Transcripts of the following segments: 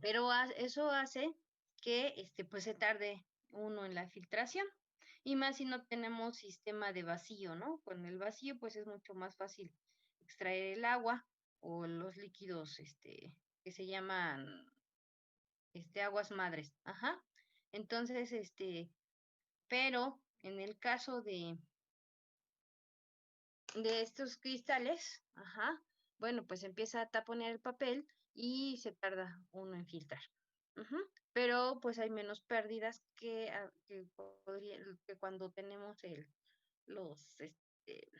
pero eso hace que pues se tarde uno en la filtración. Y más si no tenemos sistema de vacío, ¿no? Con el vacío pues es mucho más fácil extraer el agua o los líquidos que se llaman aguas madres. Ajá. Entonces, pero en el caso de estos cristales, ajá, bueno, pues empieza a taponar el papel y se tarda uno en filtrar. Ujú. Pero pues hay menos pérdidas que cuando tenemos los, este,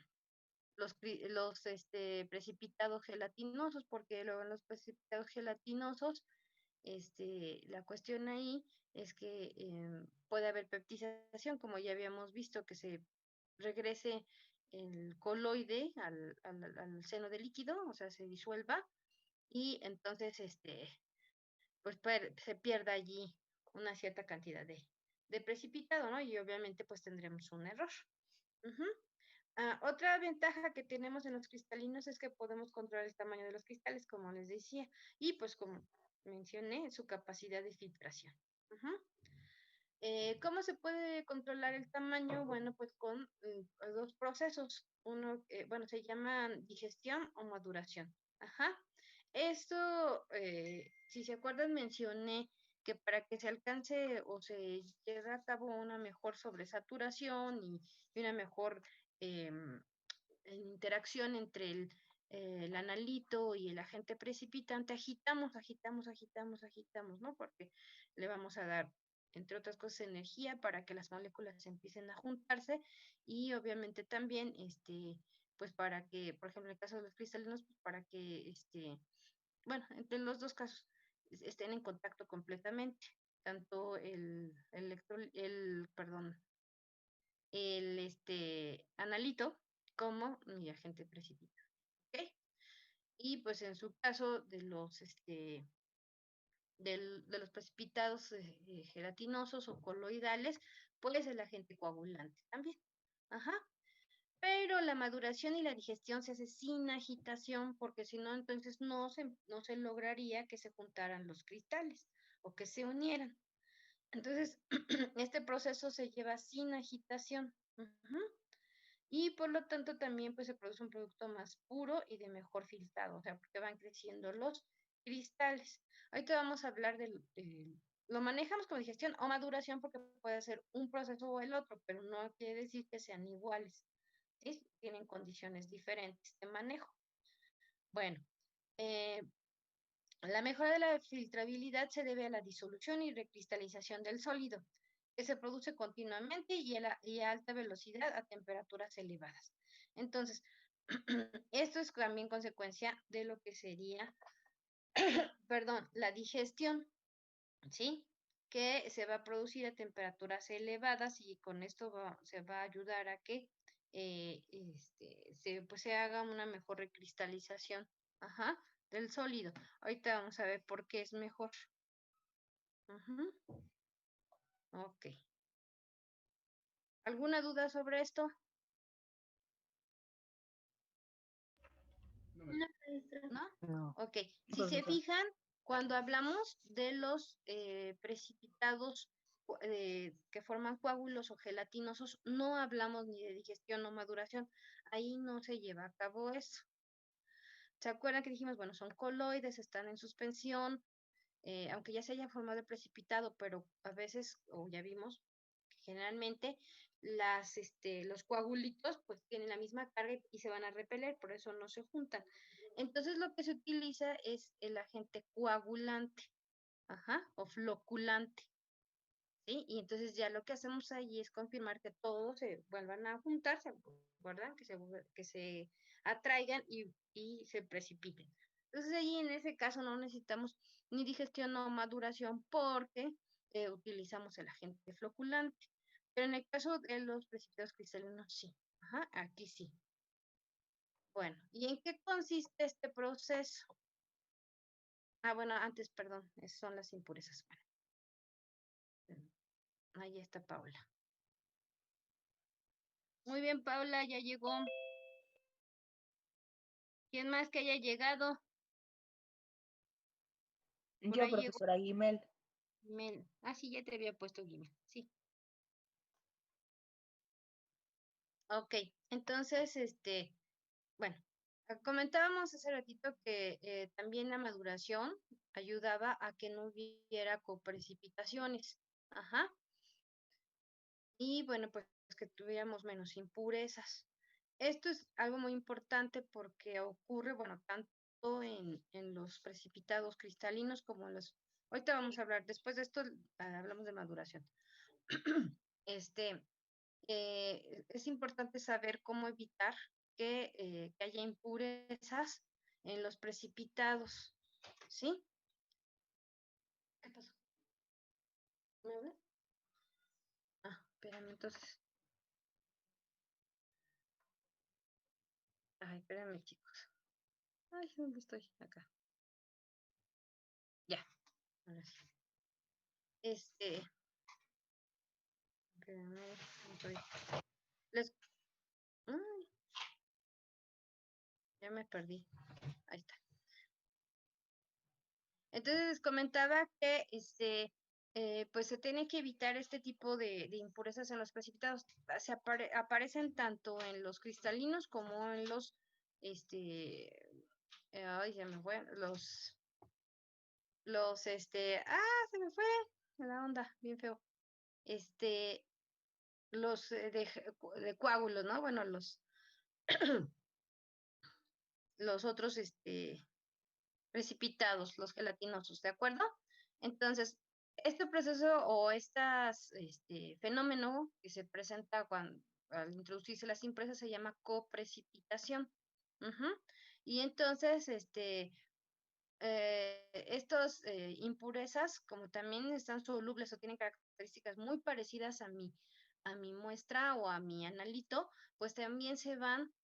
los precipitados gelatinosos, porque luego en los precipitados gelatinosos, la cuestión ahí es que puede haber peptización, como ya habíamos visto, que se regrese el coloide al seno del líquido, o sea, se disuelva, y entonces pues se pierda allí una cierta cantidad de precipitado, ¿no? Y obviamente pues tendremos un error. Ujú. Otra ventaja que tenemos en los cristalinos es que podemos controlar el tamaño de los cristales, como les decía, y pues como mencioné, su capacidad de filtración. Ujú. ¿Cómo se puede controlar el tamaño? Bueno, pues con dos procesos. Uno, bueno, se llaman digestión o maduración. Ajá. Esto, si se acuerdan, mencioné que para que se alcance o se lleve a cabo una mejor sobresaturación y una mejor interacción entre el analito y el agente precipitante, agitamos, ¿no? Porque le vamos a dar, entre otras cosas, energía para que las moléculas empiecen a juntarse y obviamente también, pues para que, por ejemplo, en el caso de los cristalinos, pues para que, bueno, entre los dos casos, estén en contacto completamente, tanto el analito como mi agente precipitante. ¿Ok? Y pues en su caso de los precipitados gelatinosos o coloidales, pues el agente coagulante también. Ajá. Pero la maduración y la digestión se hace sin agitación, porque si no, entonces no se lograría que se juntaran los cristales o que se unieran. Entonces, este proceso se lleva sin agitación. Ujú. Y por lo tanto también pues se produce un producto más puro y de mejor filtrado, o sea, porque van creciendo los cristales. Ahorita vamos a hablar lo manejamos como digestión o maduración porque puede ser un proceso o el otro, pero no quiere decir que sean iguales, ¿sí? Tienen condiciones diferentes de manejo. Bueno, eh, la mejora de la filtrabilidad se debe a la disolución y recristalización del sólido, que se produce continuamente y a alta velocidad a temperaturas elevadas. Entonces, esto es también consecuencia de lo que sería, perdón, la digestión, ¿sí? Que se va a producir a temperaturas elevadas y con esto se va a ayudar a que pues se haga una mejor recristalización, ajá, del sólido. Ahorita vamos a ver por qué es mejor. Ujú. Ok. ¿Alguna duda sobre esto? No, maestra. ¿No? No. Ok. Si se fijan, cuando hablamos de los precipitados que forman coágulos o gelatinosos, no hablamos ni de digestión o maduración. Ahí no se lleva a cabo eso. ¿Se acuerdan que dijimos, bueno, son coloides, están en suspensión, aunque ya se haya formado el precipitado, pero a veces, o ya vimos, que generalmente los coagulitos pues tienen la misma carga y se van a repeler, por eso no se juntan. Entonces lo que se utiliza es el agente coagulante, ajá, o floculante, ¿sí? Y entonces ya lo que hacemos ahí es confirmar que todos se vuelvan a juntar, ¿se acuerdan? Que se atraigan y se precipiten. Entonces ahí en ese caso no necesitamos ni digestión o maduración porque utilizamos el agente floculante. Pero en el caso de los precipitados cristalinos, sí. Ajá, aquí sí. Bueno, ¿y en qué consiste este proceso? Bueno, antes, perdón, son las impurezas. Bueno, ahí está Paula. Muy bien, Paula, ya llegó. ¿Quién más que haya llegado? Por Yo, ahí llegó profesora Guimel. Mel. Ah, sí, ya te había puesto Guimel. Sí. Ok. Entonces, bueno, comentábamos hace ratito que también la maduración ayudaba a que no hubiera coprecipitaciones. Ajá. Y bueno, pues que tuviéramos menos impurezas. Esto es algo muy importante porque ocurre, bueno, tanto en los precipitados cristalinos como en los... Ahorita vamos a hablar, después de esto hablamos de maduración. Este, es importante saber cómo evitar que haya impurezas en los precipitados, ¿sí? ¿Qué pasó? ¿Me hablas? Ah, espérame, entonces. Ay, espérame, chicos. Ay, ¿dónde estoy? Acá. Ya, ahora sí. Espérame, estoy- les, ay, ya me perdí. Ahí está. Entonces les comentaba que pues se tiene que evitar este tipo de impurezas en los precipitados. Aparecen tanto en los cristalinos como en los, ay, ya me fue, se me fue la onda, bien feo. Este, los de coágulos, ¿no? Bueno, los otros, precipitados, los gelatinosos, ¿de acuerdo? Entonces, este proceso o este fenómeno que se presenta cuando al introducirse las impresas se llama coprecipitación. Ujú. Y entonces, estos impurezas, como también están solubles o tienen características muy parecidas a mi muestra o a mi analito, pues también se van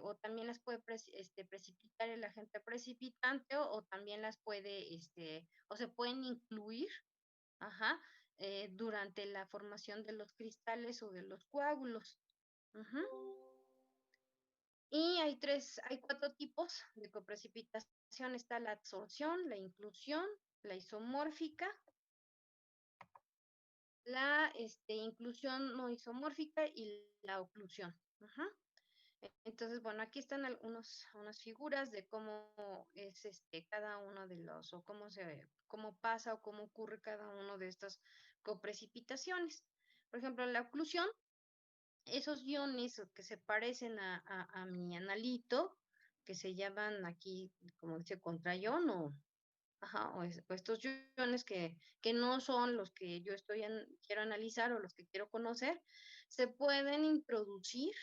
o también las puede precipitar el agente precipitante o también las puede, o se pueden incluir, ajá, durante la formación de los cristales o de los coágulos. Ujú. Y hay cuatro tipos de coprecipitación. Está la absorción, la inclusión, la isomórfica, la inclusión no isomórfica y la oclusión. Ajá. Entonces, bueno, aquí están unas figuras de cómo es cada uno de los, o cómo pasa o cómo ocurre cada uno de estas coprecipitaciones. Por ejemplo, la oclusión, esos iones que se parecen a mi analito, que se llaman aquí, como dice, contraión o estos iones que no son los que yo quiero analizar o los que quiero conocer, se pueden introducir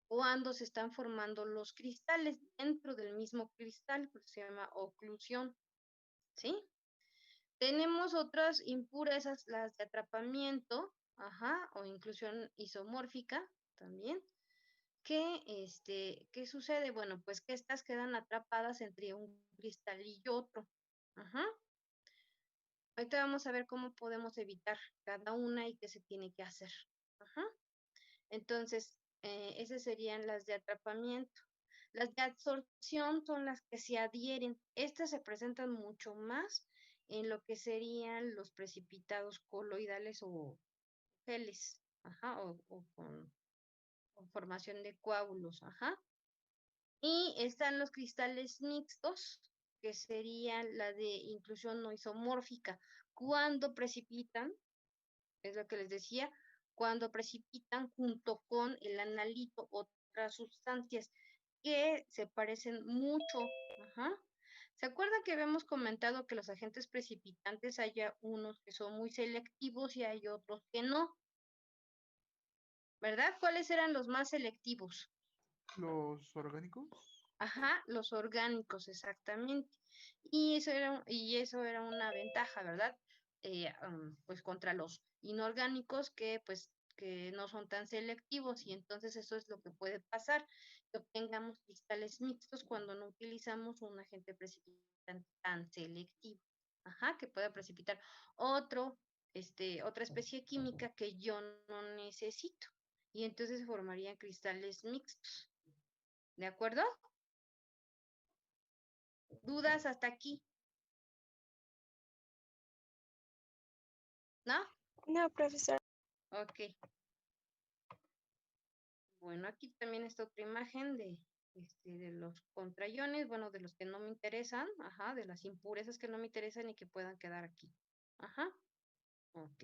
cuando se están formando los cristales dentro del mismo cristal, pues se llama oclusión, ¿sí? Tenemos otras impurezas, las de atrapamiento, o inclusión isomórfica también. ¿Qué sucede? Bueno, pues que estas quedan atrapadas entre un cristal y otro. Ajá. Ahorita vamos a ver cómo podemos evitar cada una y qué se tiene que hacer. Ajá. Entonces, esas serían las de atrapamiento. Las de absorción son las que se adhieren. Estas se presentan mucho más en lo que serían los precipitados coloidales o geles, o con formación de coágulos, Y están los cristales mixtos, que serían la de inclusión no isomórfica. Cuando precipitan, es lo que les decía, cuando precipitan junto con el analito otras sustancias que se parecen mucho. Ajá. ¿Se acuerdan que habíamos comentado que los agentes precipitantes hay unos que son muy selectivos y hay otros que no? ¿Verdad? ¿Cuáles eran los más selectivos? Los orgánicos. Ajá, los orgánicos, exactamente. Y eso era una ventaja, ¿verdad? Pues contra los inorgánicos que no son tan selectivos y entonces eso es lo que puede pasar, que obtengamos cristales mixtos cuando no utilizamos un agente precipitante tan selectivo, que pueda precipitar otra especie química que yo no necesito y entonces se formarían cristales mixtos. ¿De acuerdo? ¿Dudas hasta aquí? ¿No? No, profesor. Ok. Bueno, aquí también está otra imagen de los contrayones, bueno, de los que no me interesan, ajá, de las impurezas que no me interesan y que puedan quedar aquí. Ajá. Ok.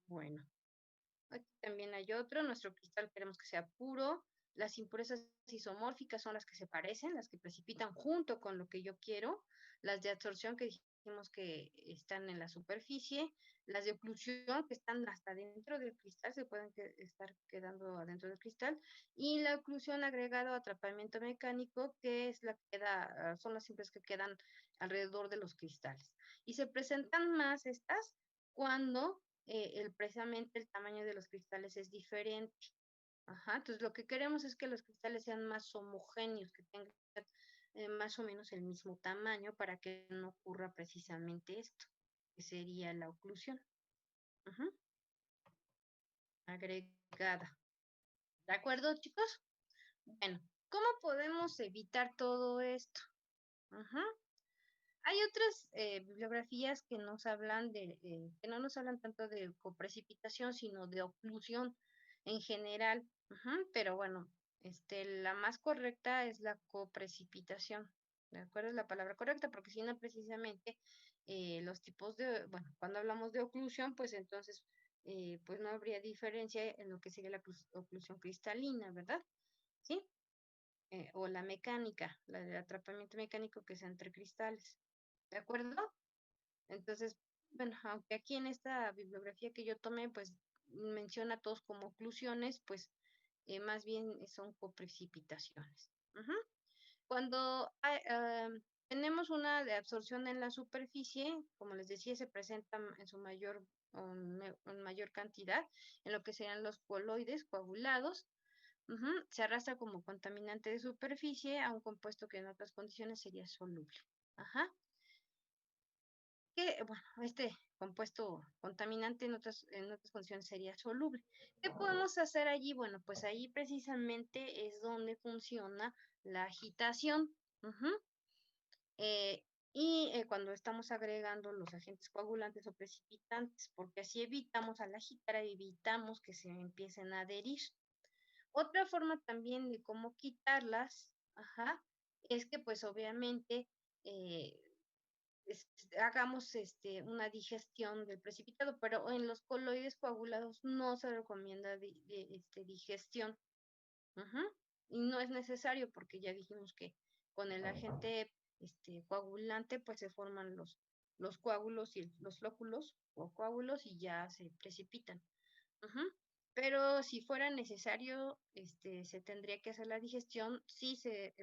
Bueno. Aquí también hay otro. Nuestro cristal queremos que sea puro. Las impurezas isomórficas son las que se parecen, las que precipitan junto con lo que yo quiero. Las de absorción que dijimos que están en la superficie. Las de oclusión que están hasta dentro del cristal, se pueden estar quedando adentro del cristal. Y la oclusión agregado a atrapamiento mecánico, que es la que queda, son las impurezas que quedan alrededor de los cristales. Y se presentan más estas cuando precisamente el tamaño de los cristales es diferente. Ajá, entonces lo que queremos es que los cristales sean más homogéneos, que tengan más o menos el mismo tamaño para que no ocurra precisamente esto, que sería la oclusión. Ujú. Agregada. ¿De acuerdo, chicos? Bueno, ¿cómo podemos evitar todo esto? Ajá. Hay otras bibliografías que nos hablan que no nos hablan tanto de coprecipitación, sino de oclusión en general. Ujú, pero bueno, la más correcta es la coprecipitación. ¿De acuerdo? Es la palabra correcta, porque si no, precisamente los tipos bueno, cuando hablamos de oclusión, pues entonces, pues no habría diferencia en lo que sería la oclusión cristalina, ¿verdad? ¿Sí? O la mecánica, la de atrapamiento mecánico que es entre cristales. ¿De acuerdo? Entonces, bueno, aunque aquí en esta bibliografía que yo tomé, pues menciona todos como oclusiones, pues más bien son coprecipitaciones. Ujú. Cuando tenemos una de absorción en la superficie, como les decía, se presenta en su en mayor cantidad en lo que serían los coloides coagulados. Ujú. Se arrastra como contaminante de superficie a un compuesto que en otras condiciones sería soluble. Ajá. Que, bueno, este compuesto contaminante en otras condiciones sería soluble. ¿Qué podemos hacer allí? Bueno, pues ahí precisamente es donde funciona la agitación. Ujú. Cuando estamos agregando los agentes coagulantes o precipitantes, porque así evitamos al agitar, evitamos que se empiecen a adherir. Otra forma también de cómo quitarlas, ajá, es que pues obviamente eh, hagamos una digestión del precipitado, pero en los coloides coagulados no se recomienda digestión. Ujú. Y no es necesario porque ya dijimos que con el agente coagulante pues se forman los coágulos y los flóculos o coágulos y ya se precipitan. Ujú. Pero si fuera necesario, se tendría que hacer la digestión si se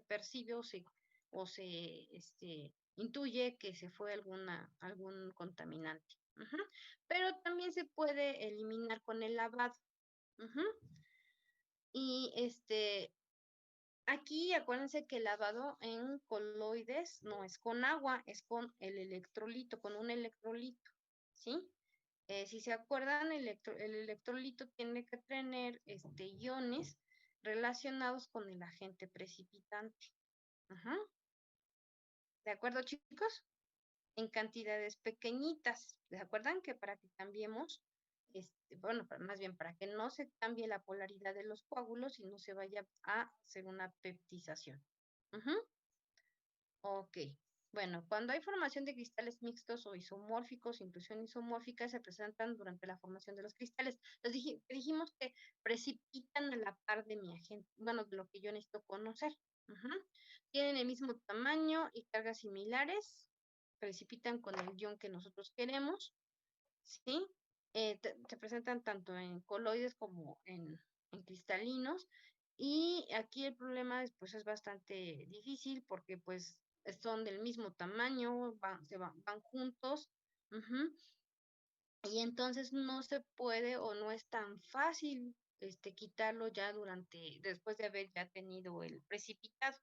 percibe o se intuye que se fue algún contaminante. Ujú. Pero también se puede eliminar con el lavado. Ujú. Y aquí acuérdense que el lavado en coloides no es con agua, es con el electrolito, con un electrolito, ¿sí? Si se acuerdan, el electrolito tiene que tener iones relacionados con el agente precipitante. Ajá. ¿De acuerdo, chicos? En cantidades pequeñitas. ¿Se acuerdan que para que cambiemos, bueno, más bien para que no se cambie la polaridad de los coágulos y no se vaya a hacer una peptización? Ujú. Ok. Bueno, cuando hay formación de cristales mixtos o isomórficos, inclusión isomórfica, se presentan durante la formación de los cristales. Dijimos que precipitan a la par de mi agente, bueno, de lo que yo necesito conocer. Ujú. Tienen el mismo tamaño y cargas similares, precipitan con el ion que nosotros queremos, ¿sí? Se presentan tanto en coloides como en cristalinos. Y aquí el problema pues, es bastante difícil porque pues son del mismo tamaño, van juntos. Ujú. Y entonces no se puede o no es tan fácil quitarlo ya después de haber ya tenido el precipitado.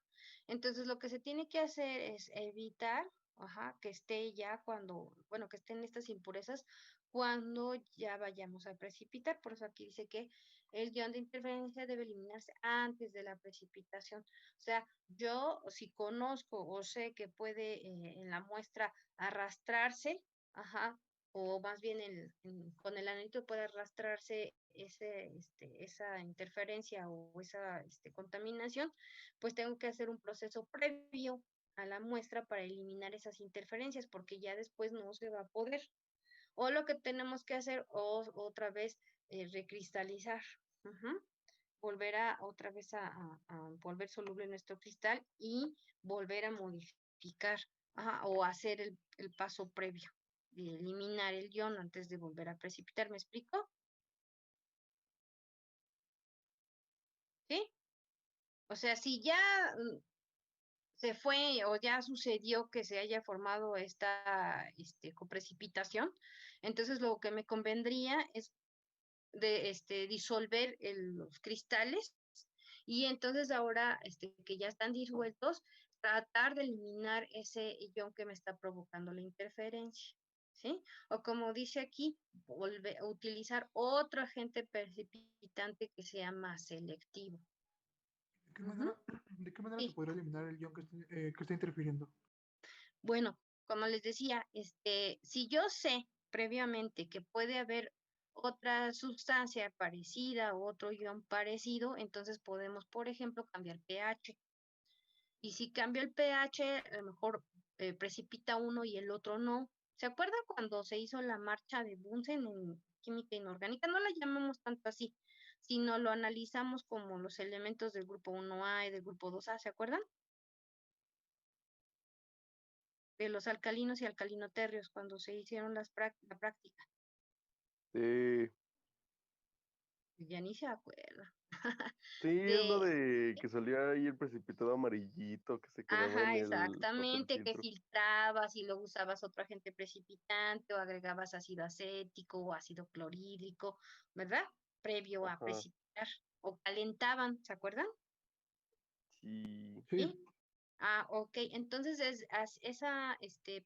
Entonces lo que se tiene que hacer es evitar ajá, que esté ya cuando, bueno, que estén estas impurezas cuando ya vayamos a precipitar. Por eso aquí dice que el ion de interferencia debe eliminarse antes de la precipitación. O sea, yo si conozco o sé que puede en la muestra arrastrarse, ajá, o más bien con el analito puede arrastrarse esa interferencia o esa contaminación, pues tengo que hacer un proceso previo a la muestra para eliminar esas interferencias, porque ya después no se va a poder. O lo que tenemos que hacer otra vez recristalizar. Ujú. Volver a otra vez a volver soluble nuestro cristal y volver a modificar, ajá, o hacer el paso previo de eliminar el ion antes de volver a precipitar. ¿Me explico? ¿Sí? O sea, si ya se fue o ya sucedió que se haya formado esta coprecipitación, entonces lo que me convendría es de disolver los cristales y entonces ahora que ya están disueltos, tratar de eliminar ese ion que me está provocando la interferencia, ¿sí? O como dice aquí, volver a utilizar otro agente precipitante que sea más selectivo. ¿De qué Ujú. manera, de qué manera se Sí. podría eliminar el ion que está interfiriendo? Bueno, como les decía, si yo sé previamente que puede haber otra sustancia parecida o otro ion parecido, entonces podemos, por ejemplo, cambiar pH. Y si cambio el pH, a lo mejor precipita uno y el otro no. ¿Se acuerdan cuando se hizo la marcha de Bunsen en química inorgánica? No la llamamos tanto así, sino lo analizamos como los elementos del grupo 1A y del grupo 2A, ¿se acuerdan? De los alcalinos y alcalinoterrios cuando se hicieron la práctica. Sí, Ya ni se acuerda. sí, uno De, de que salía ahí el precipitado amarillito que se quedaba ajá, en el papel exactamente, que filtro. filtrabas y luego usabas otro agente precipitante o agregabas ácido acético o ácido clorhídrico, ¿verdad? Previo a Ajá, precipitar. O calentaban, ¿se acuerdan? sí. Sí, ¿Sí? Ah, ok. Entonces esa,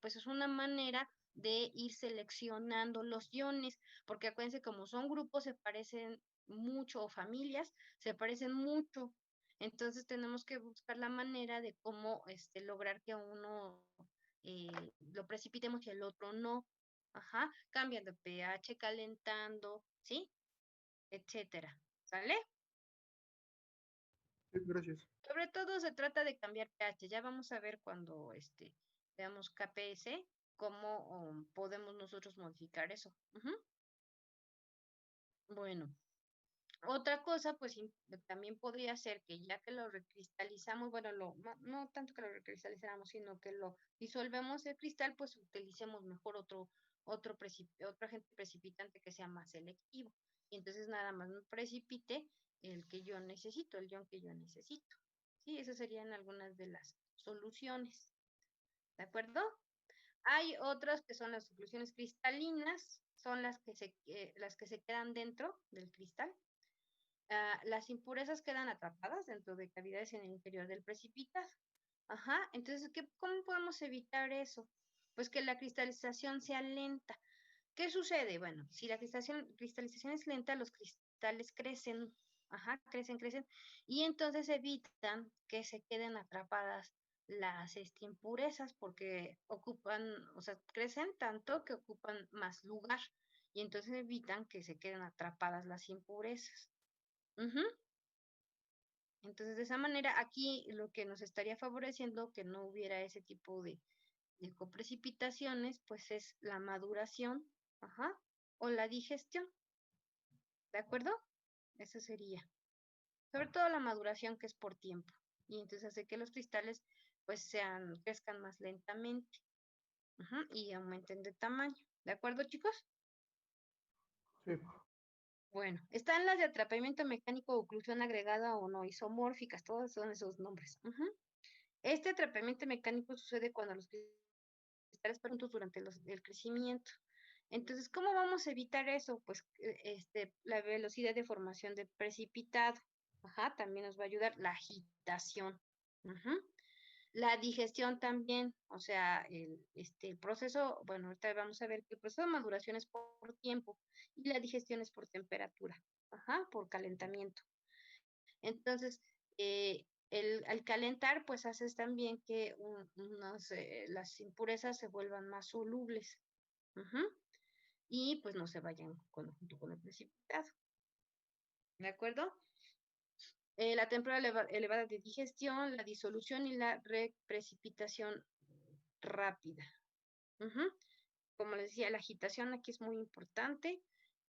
pues es una manera de ir seleccionando los iones, porque acuérdense, como son grupos, se parecen mucho, o familias, se parecen mucho. Entonces tenemos que buscar la manera de cómo lograr que uno eh, lo precipitemos y el otro no. Ajá, cambiando pH, calentando, ¿sí? Etcétera. ¿Sale? sí, gracias. Sobre todo se trata de cambiar pH. Ya vamos a ver cuando veamos KPS, cómo podemos nosotros modificar eso. Ujú. Bueno, otra cosa, pues también podría ser que ya que lo recristalizamos, bueno, no tanto que lo recristalizáramos, sino que lo disolvemos el cristal, pues utilicemos mejor otro agente precipitante que sea más selectivo. Y entonces nada más me precipite el que yo necesito, el ion que yo necesito. Sí, esas serían algunas de las soluciones. ¿De acuerdo? Hay otras que son las soluciones cristalinas, son las que se quedan dentro del cristal. Las impurezas quedan atrapadas dentro de cavidades en el interior del precipitado. Ajá, entonces, ¿cómo podemos evitar eso? Pues que la cristalización sea lenta. ¿Qué sucede? Bueno, si la cristalización es lenta, los cristales crecen, ajá, crecen, y entonces evitan que se queden atrapadas las impurezas porque ocupan, o sea, crecen tanto que ocupan más lugar y entonces evitan que se queden atrapadas las impurezas. Ujú. Entonces, de esa manera, aquí lo que nos estaría favoreciendo que no hubiera ese tipo de coprecipitaciones, pues es la maduración, ajá, o la digestión, ¿de acuerdo? Eso sería. Sobre todo la maduración que es por tiempo. Y entonces hace que los cristales pues crezcan más lentamente, ajá, y aumenten de tamaño. ¿De acuerdo, chicos? Sí. Bueno, están las de atrapamiento mecánico o oclusión agregada o no isomórficas, todos son esos nombres. Ujú. Este atrapamiento mecánico sucede cuando los cristales juntos durante el crecimiento. Entonces, ¿cómo vamos a evitar eso? Pues la velocidad de formación de precipitado. Ajá, también nos va a ayudar la agitación. Ujú. La digestión también, o sea, el proceso, bueno, ahorita vamos a ver que el proceso de maduración es por tiempo y la digestión es por temperatura, ajá, por calentamiento. Entonces, al calentar, pues haces también que las impurezas se vuelvan más solubles, ujú, y pues no se vayan junto con el precipitado. ¿De acuerdo? La temperatura elevada de digestión, la disolución y la reprecipitación rápida. Ujú. Como les decía, la agitación aquí es muy importante.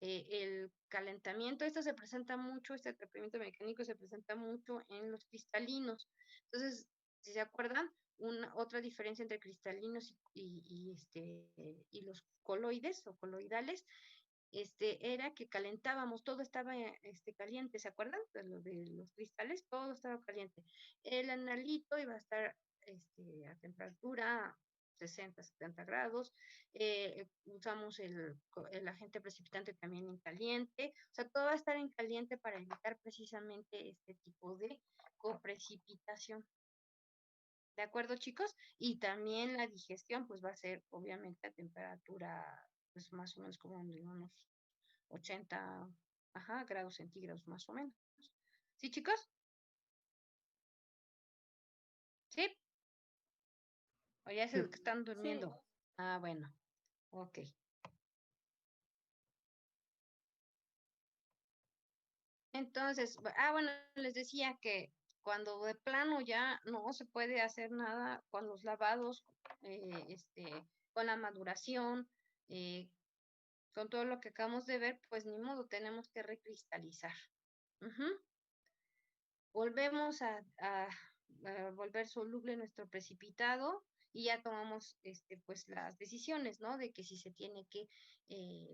El calentamiento, esto se presenta mucho, este atrapamiento mecánico se presenta mucho en los cristalinos. Entonces, si se acuerdan, otra diferencia entre cristalinos y los coloides o coloidales, era que calentábamos, todo estaba caliente, ¿se acuerdan? De los cristales, todo estaba caliente. El analito iba a estar a temperatura 60, 70 grados. Usamos el agente precipitante también en caliente. O sea, todo va a estar en caliente para evitar precisamente este tipo de coprecipitación. ¿De acuerdo, chicos? Y también la digestión, pues va a ser obviamente a temperatura, pues más o menos como en unos 80, ajá, grados centígrados más o menos. ¿Sí, chicos? ¿Sí? ¿O ya se Sí. están Sí, durmiendo? Ah, bueno, ok. Entonces, bueno, les decía que cuando de plano ya no se puede hacer nada con los lavados, con la maduración, eh, con todo lo que acabamos de ver, pues ni modo, tenemos que recristalizar. Ujú. Volvemos a volver soluble nuestro precipitado y ya tomamos pues las decisiones, ¿no? De que si se tiene que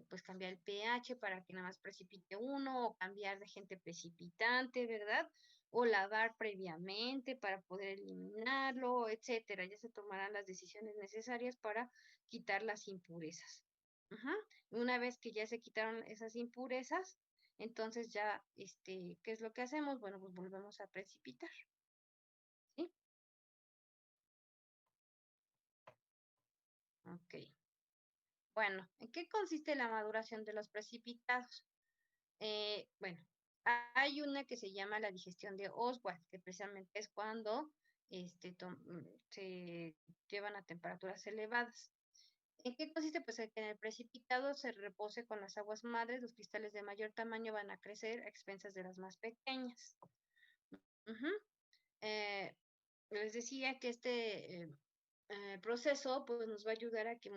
pues cambiar el pH para que nada más precipite uno, o cambiar de agente precipitante, ¿verdad? O lavar previamente para poder eliminarlo, etcétera. Ya se tomarán las decisiones necesarias para quitar las impurezas. Ajá. Una vez que ya se quitaron esas impurezas, entonces ya, ¿qué es lo que hacemos? Bueno, pues volvemos a precipitar, ¿sí? Ok. Bueno, ¿en qué consiste la maduración de los precipitados? Bueno, hay una que se llama la digestión de Oswald, que precisamente es cuando se llevan a temperaturas elevadas. ¿En qué consiste? Pues en que en el precipitado se repose con las aguas madres, los cristales de mayor tamaño van a crecer a expensas de las más pequeñas. Ujú. Eh, Les decía que proceso pues nos va a ayudar a que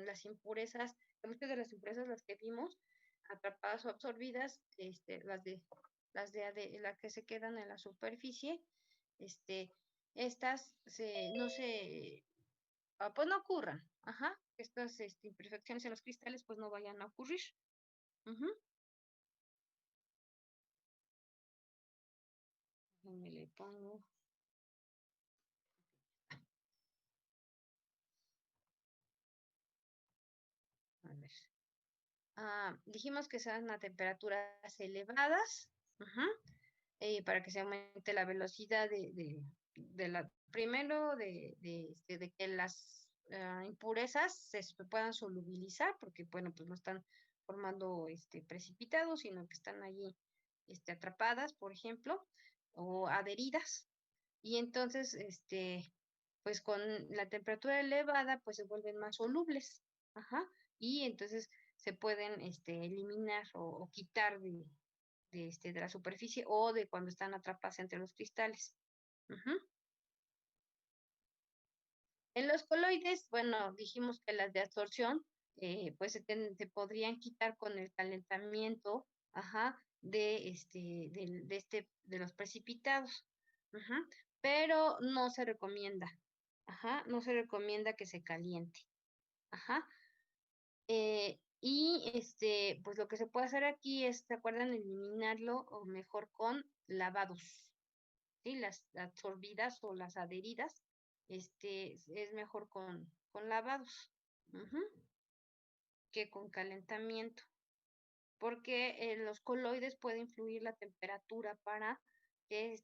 las impurezas, que muchas de las impurezas las que vimos atrapadas o absorbidas, las que se quedan en la superficie, estas pues no ocurran, ajá, estas imperfecciones en los cristales pues no vayan a ocurrir. Ujú. Me le pongo. A ver. Dijimos que sean a temperaturas elevadas, ajá, para que se aumente la velocidad primero de que las impurezas se puedan solubilizar, porque bueno, pues no están formando precipitados, sino que están allí atrapadas, por ejemplo, o adheridas, y entonces pues con la temperatura elevada, pues se vuelven más solubles, ajá, y entonces se pueden eliminar o quitar de la superficie o de cuando están atrapadas entre los cristales. Ujú. En los coloides, bueno, dijimos que las de absorción, pues se podrían quitar con el calentamiento, ajá, de los precipitados. Ajá. Pero no se recomienda, ajá, no se recomienda que se caliente. Ajá. Y pues lo que se puede hacer aquí es, ¿se acuerdan? Eliminarlo o mejor con lavados, ¿sí? Las absorbidas o las adheridas, es mejor con lavados, ujú, que con calentamiento, porque los coloides puede influir la temperatura para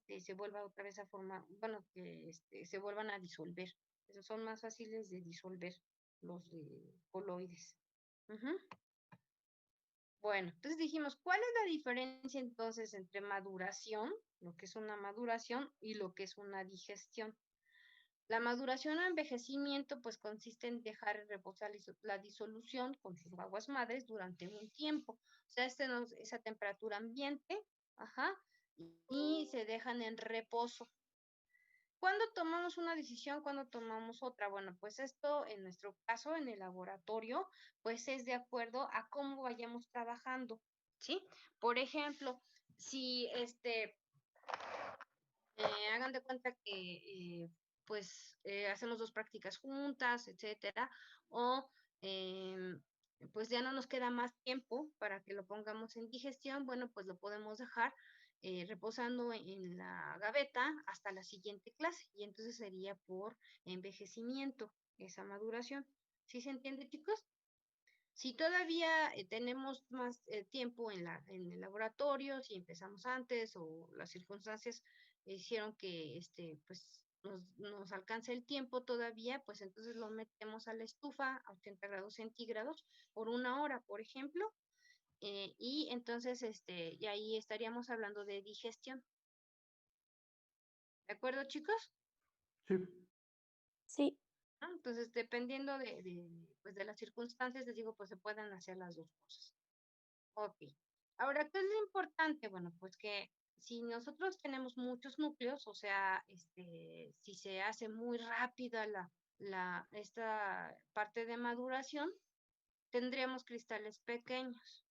que se vuelva otra vez a formar, bueno, que se vuelvan a disolver. Esos son más fáciles de disolver los coloides. Ujú. Bueno, entonces dijimos, ¿cuál es la diferencia entonces entre maduración, lo que es una maduración, y lo que es una digestión? La maduración o envejecimiento pues consiste en dejar reposar la disolución con sus aguas madres durante un tiempo. O sea, es a temperatura ambiente, ajá, y se dejan en reposo. ¿Cuándo tomamos una decisión? ¿Cuándo tomamos otra? Bueno, pues esto en nuestro caso, en el laboratorio, pues es de acuerdo a cómo vayamos trabajando, ¿sí? Por ejemplo, si hagan de cuenta que pues hacemos dos prácticas juntas, etcétera, o pues ya no nos queda más tiempo para que lo pongamos en digestión, bueno, pues lo podemos dejar reposando en la gaveta hasta la siguiente clase, y entonces sería por envejecimiento esa maduración. ¿Sí se entiende, chicos? Si todavía tenemos más tiempo en el laboratorio, si empezamos antes o las circunstancias hicieron que pues nos alcance el tiempo todavía, pues entonces lo metemos a la estufa a 80 grados centígrados por 1 hora, por ejemplo, y entonces y ahí estaríamos hablando de digestión. ¿De acuerdo, chicos? Sí. Sí. ¿No? Entonces, dependiendo pues de las circunstancias, les digo, pues se pueden hacer las dos cosas. Ok. Ahora, ¿qué es lo importante? Bueno, pues que si nosotros tenemos muchos núcleos, o sea, si se hace muy rápida esta parte de maduración, tendríamos cristales pequeños.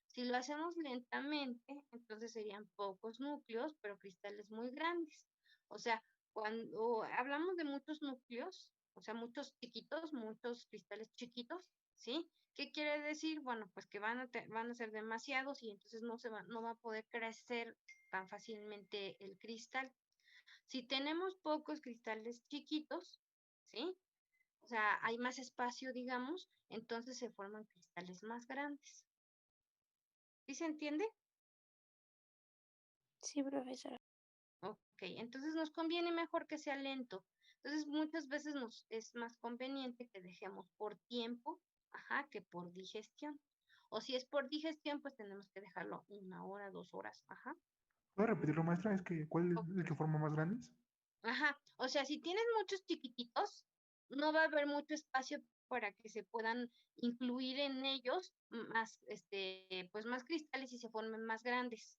Si lo hacemos lentamente, entonces serían pocos núcleos, pero cristales muy grandes. O sea, cuando hablamos de muchos núcleos, o sea, muchos chiquitos, muchos cristales chiquitos, ¿sí? ¿Qué quiere decir? Bueno, pues que van a ser demasiados y entonces no va a poder crecer tan fácilmente el cristal. Si tenemos pocos cristales chiquitos, ¿sí? O sea, hay más espacio, digamos, entonces se forman cristales más grandes. ¿Sí se entiende? Sí, profesora. Ok, entonces nos conviene mejor que sea lento. Entonces muchas veces nos es más conveniente que dejemos por tiempo, ajá, que por digestión. O si es por digestión, pues tenemos que dejarlo 1 hora, 2 horas, ajá. ¿Puede repetirlo, maestra? Es que, ¿cuál es el que forma más grandes? Ajá, o sea, si tienes muchos chiquititos, no va a haber mucho espacio para que se puedan incluir en ellos más, pues más cristales y se formen más grandes.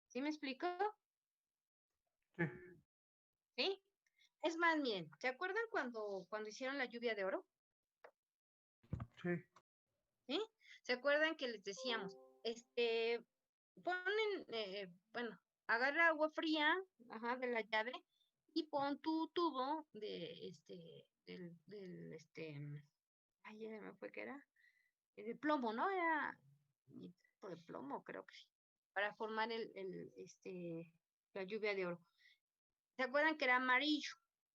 ¿Sí me explico? Sí. ¿Sí? Es más, miren, ¿se acuerdan cuando hicieron la lluvia de oro? Sí. ¿Sí? ¿Se acuerdan que les decíamos, ponen, bueno, agarra agua fría, ajá, de la llave y pon tu tubo ay, ya me fue que era, de plomo, ¿no? Era tipo de plomo, creo que sí, para formar la lluvia de oro. ¿Se acuerdan que era amarillo?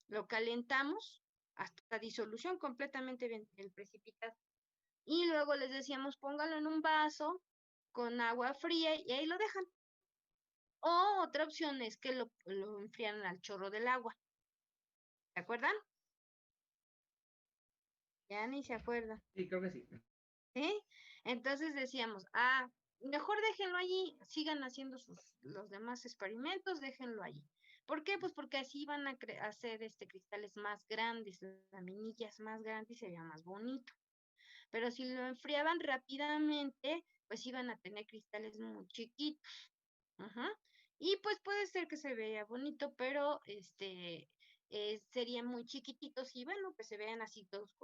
Lo calentamos hasta disolución completamente bien, el precipitado. Y luego les decíamos, póngalo en un vaso con agua fría y ahí lo dejan. O otra opción es que lo enfrían al chorro del agua. ¿Se acuerdan? Ya ni se acuerdan. Sí, creo que sí. ¿Sí? Entonces decíamos, mejor déjenlo allí, sigan haciendo los demás experimentos, déjenlo allí. ¿Por qué? Pues porque así van a hacer cristales más grandes, laminillas más grandes y sería más bonito. Pero si lo enfriaban rápidamente, pues iban a tener cristales muy chiquitos. Ajá. Y pues puede ser que se vea bonito, pero serían muy chiquititos y bueno, pues se vean así todos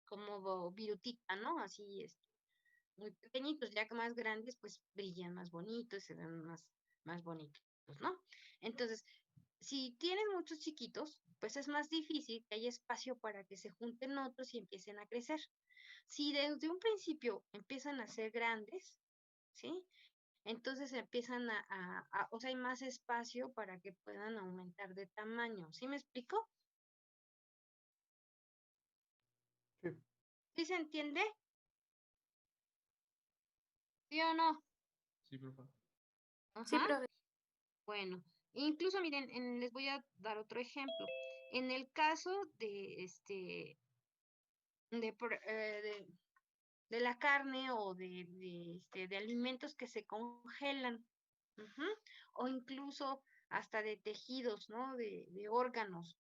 como virutita, ¿no? Así muy pequeñitos, ya que más grandes, pues brillan más bonitos, se ven más bonitos, ¿no? Entonces, si tienes muchos chiquitos, pues es más difícil que haya espacio para que se junten otros y empiecen a crecer. Si desde un principio empiezan a ser grandes, ¿sí? Entonces empiezan o sea, hay más espacio para que puedan aumentar de tamaño. ¿Sí me explico? Sí. ¿Sí se entiende? ¿Sí o no? Sí, por favor. Sí, Ajá. profe. Bueno, incluso miren, les voy a dar otro ejemplo. En el caso de de, por- eh, de, de la carne o de alimentos que se congelan, ujú, o incluso hasta de tejidos, ¿no? De órganos.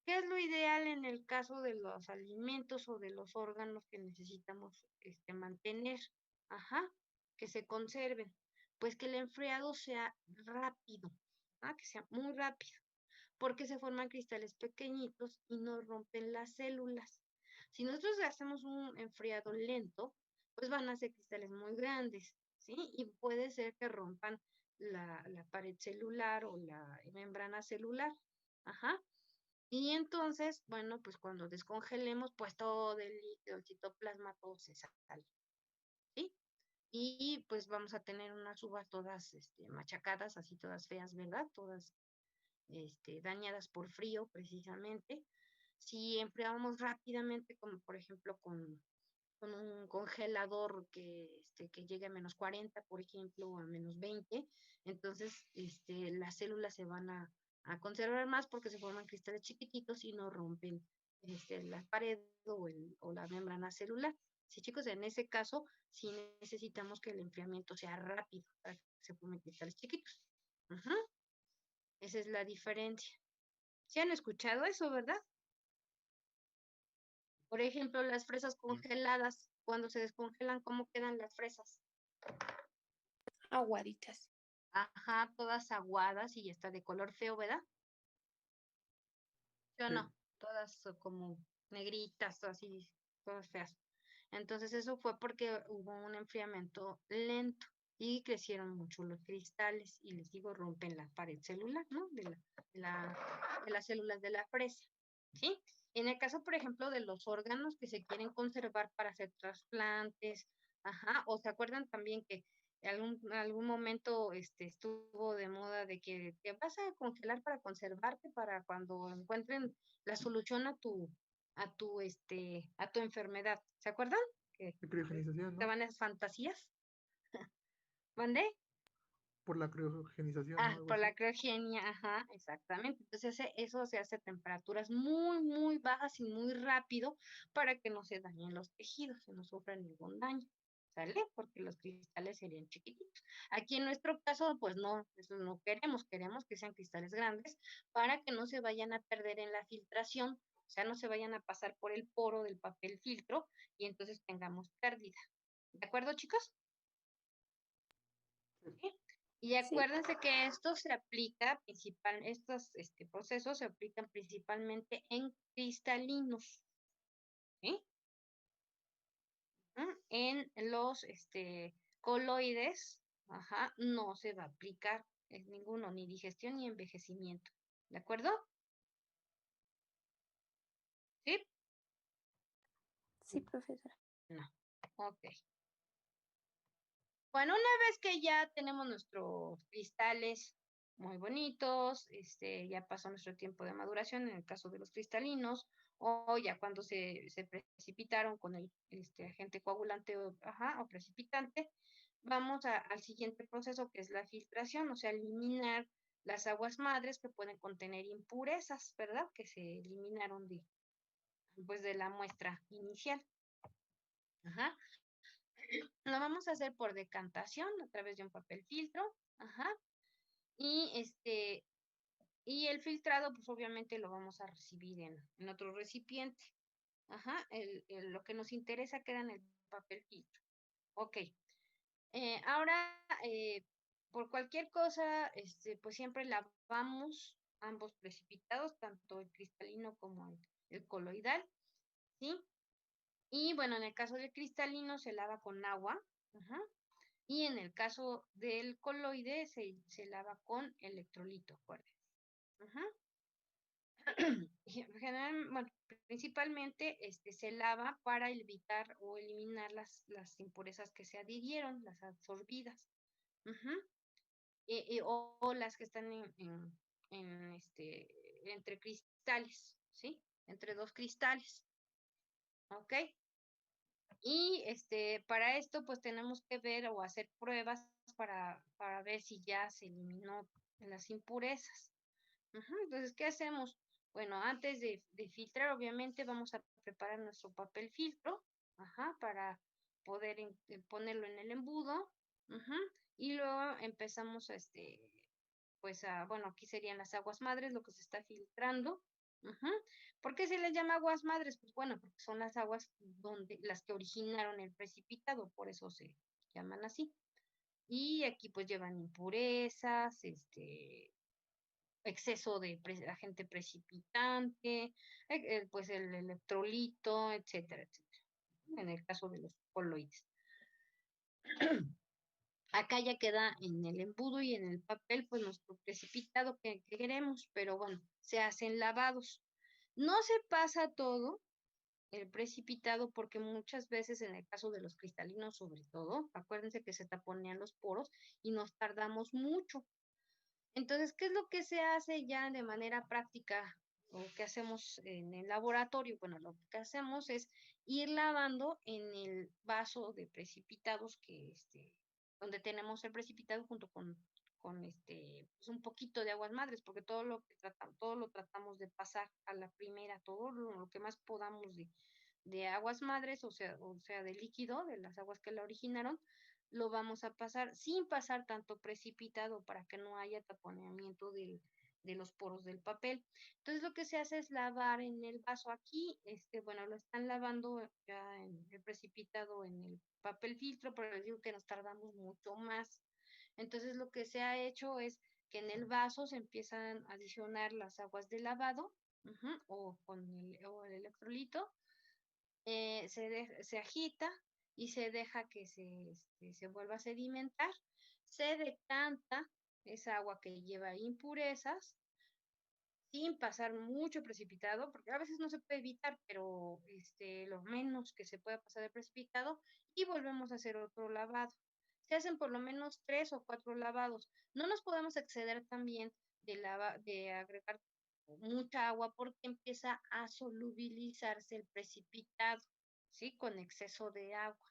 ¿Qué es lo ideal en el caso de los alimentos o de los órganos que necesitamos mantener? Ajá, que se conserven. Pues que el enfriado sea rápido, que sea muy rápido, porque se forman cristales pequeñitos y no rompen las células. Si nosotros hacemos un enfriado lento, pues van a ser cristales muy grandes, ¿sí? Y puede ser que rompan la pared celular o la membrana celular. Ajá. Y entonces, bueno, pues cuando descongelemos, pues todo el líquido, el citoplasma, todo se sale, ¿sí? Y pues vamos a tener unas uvas todas machacadas, así todas feas, ¿verdad? Todas dañadas por frío, precisamente. Si enfriamos rápidamente, como por ejemplo con un congelador que llegue a -40, por ejemplo, o a -20, entonces las células se van a conservar más porque se forman cristales chiquititos y no rompen la pared o la membrana celular. Sí, chicos, en ese caso sí necesitamos que el enfriamiento sea rápido para que se formen cristales chiquitos. Ujú. Esa es la diferencia. ¿Sí han escuchado eso, verdad? Por ejemplo, las fresas congeladas, cuando se descongelan, ¿cómo quedan las fresas? Aguaditas. Ajá, todas aguadas y está de color feo, ¿verdad? ¿Sí o Sí. no? Todas como negritas, así, todas feas. Entonces eso fue porque hubo un enfriamiento lento y crecieron mucho los cristales y les digo, rompen la pared celular, ¿no? De las células de la fresa, ¿sí? En el caso, por ejemplo, de los órganos que se quieren conservar para hacer trasplantes, ajá, o se acuerdan también que en algún momento estuvo de moda de que te vas a congelar para conservarte para cuando encuentren la solución a tu enfermedad. ¿Se acuerdan? Que De criogenización, ¿no? estaban esas fantasías. ¿Mandé? Por la criogenización, ¿no? Ah, Algo por así. la criogenia, ajá, exactamente. Entonces eso se hace a temperaturas muy, muy bajas y muy rápido para que no se dañen los tejidos, que no sufran ningún daño, ¿sale? Porque los cristales serían chiquititos. Aquí en nuestro caso, pues no, eso no queremos que sean cristales grandes para que no se vayan a perder en la filtración, o sea, no se vayan a pasar por el poro del papel filtro y entonces tengamos pérdida. ¿De acuerdo, chicos? ¿Sí? Y Sí, acuérdense que esto se aplica estos procesos se aplican principalmente en cristalinos, ¿sí? En los coloides, ajá, no se va a aplicar ninguno, ni digestión ni envejecimiento. ¿De acuerdo? ¿Sí? sí, profesora. No. Ok. Bueno, una vez que ya tenemos nuestros cristales muy bonitos, ya pasó nuestro tiempo de maduración en el caso de los cristalinos, o ya cuando se precipitaron con el agente coagulante o precipitante, vamos al siguiente proceso que es la filtración, o sea, eliminar las aguas madres que pueden contener impurezas, ¿verdad? Que se eliminaron pues, de la muestra inicial. Ajá. Lo vamos a hacer por decantación a través de un papel filtro, ajá, y y el filtrado, pues obviamente lo vamos a recibir en otro recipiente, ajá, lo que nos interesa queda en el papel filtro. Ok, ahora, por cualquier cosa, pues siempre lavamos ambos precipitados, tanto el cristalino como el coloidal, ¿sí? Y bueno, en el caso del cristalino se lava con agua, ajá, y en el caso del coloide se lava con electrolito, acuérdense. Ajá. Bueno, principalmente se lava para evitar o eliminar las impurezas que se adhirieron, las absorbidas. Ujú. O las que están entre cristales, ¿sí? Entre dos cristales. ¿Ok? Y para esto, pues tenemos que ver o hacer pruebas para ver si ya se eliminó las impurezas. Entonces, ¿qué hacemos? Bueno, antes de filtrar, obviamente, vamos a preparar nuestro papel filtro, para poder ponerlo en el embudo, y luego empezamos a, bueno, aquí serían las aguas madres, lo que se está filtrando. ¿Por qué se les llama aguas madres? Pues bueno, porque son las aguas las que originaron el precipitado, por eso se llaman así. Y aquí pues llevan impurezas, exceso de agente precipitante, pues el electrolito, etcétera, etcétera, en el caso de los coloides. Acá ya queda en el embudo y en el papel, pues nuestro precipitado que queremos, pero bueno, se hacen lavados. No se pasa todo el precipitado porque muchas veces en el caso de los cristalinos sobre todo, acuérdense que se taponean los poros y nos tardamos mucho. Entonces, ¿qué es lo que se hace ya de manera práctica o que hacemos en el laboratorio? Bueno, lo que hacemos es ir lavando en el vaso de precipitados donde tenemos el precipitado junto con pues un poquito de aguas madres, porque todo lo tratamos de pasar a la primera, todo lo que más podamos de aguas madres, o sea, de líquido, de las aguas que la originaron, lo vamos a pasar sin pasar tanto precipitado para que no haya taponeamiento de los poros del papel. Entonces lo que se hace es lavar en el vaso aquí, bueno, lo están lavando ya en el precipitado en el papel filtro, pero les digo que nos tardamos mucho más. Entonces lo que se ha hecho es que en el vaso se empiezan a adicionar las aguas de lavado, o el electrolito, se agita y se deja que se vuelva a sedimentar, se decanta esa agua que lleva impurezas, sin pasar mucho precipitado, porque a veces no se puede evitar, pero lo menos que se pueda pasar de precipitado, y volvemos a hacer otro lavado. Se hacen por lo menos 3 o 4 lavados. No nos podemos exceder también de agregar mucha agua porque empieza a solubilizarse el precipitado, ¿sí? Con exceso de agua.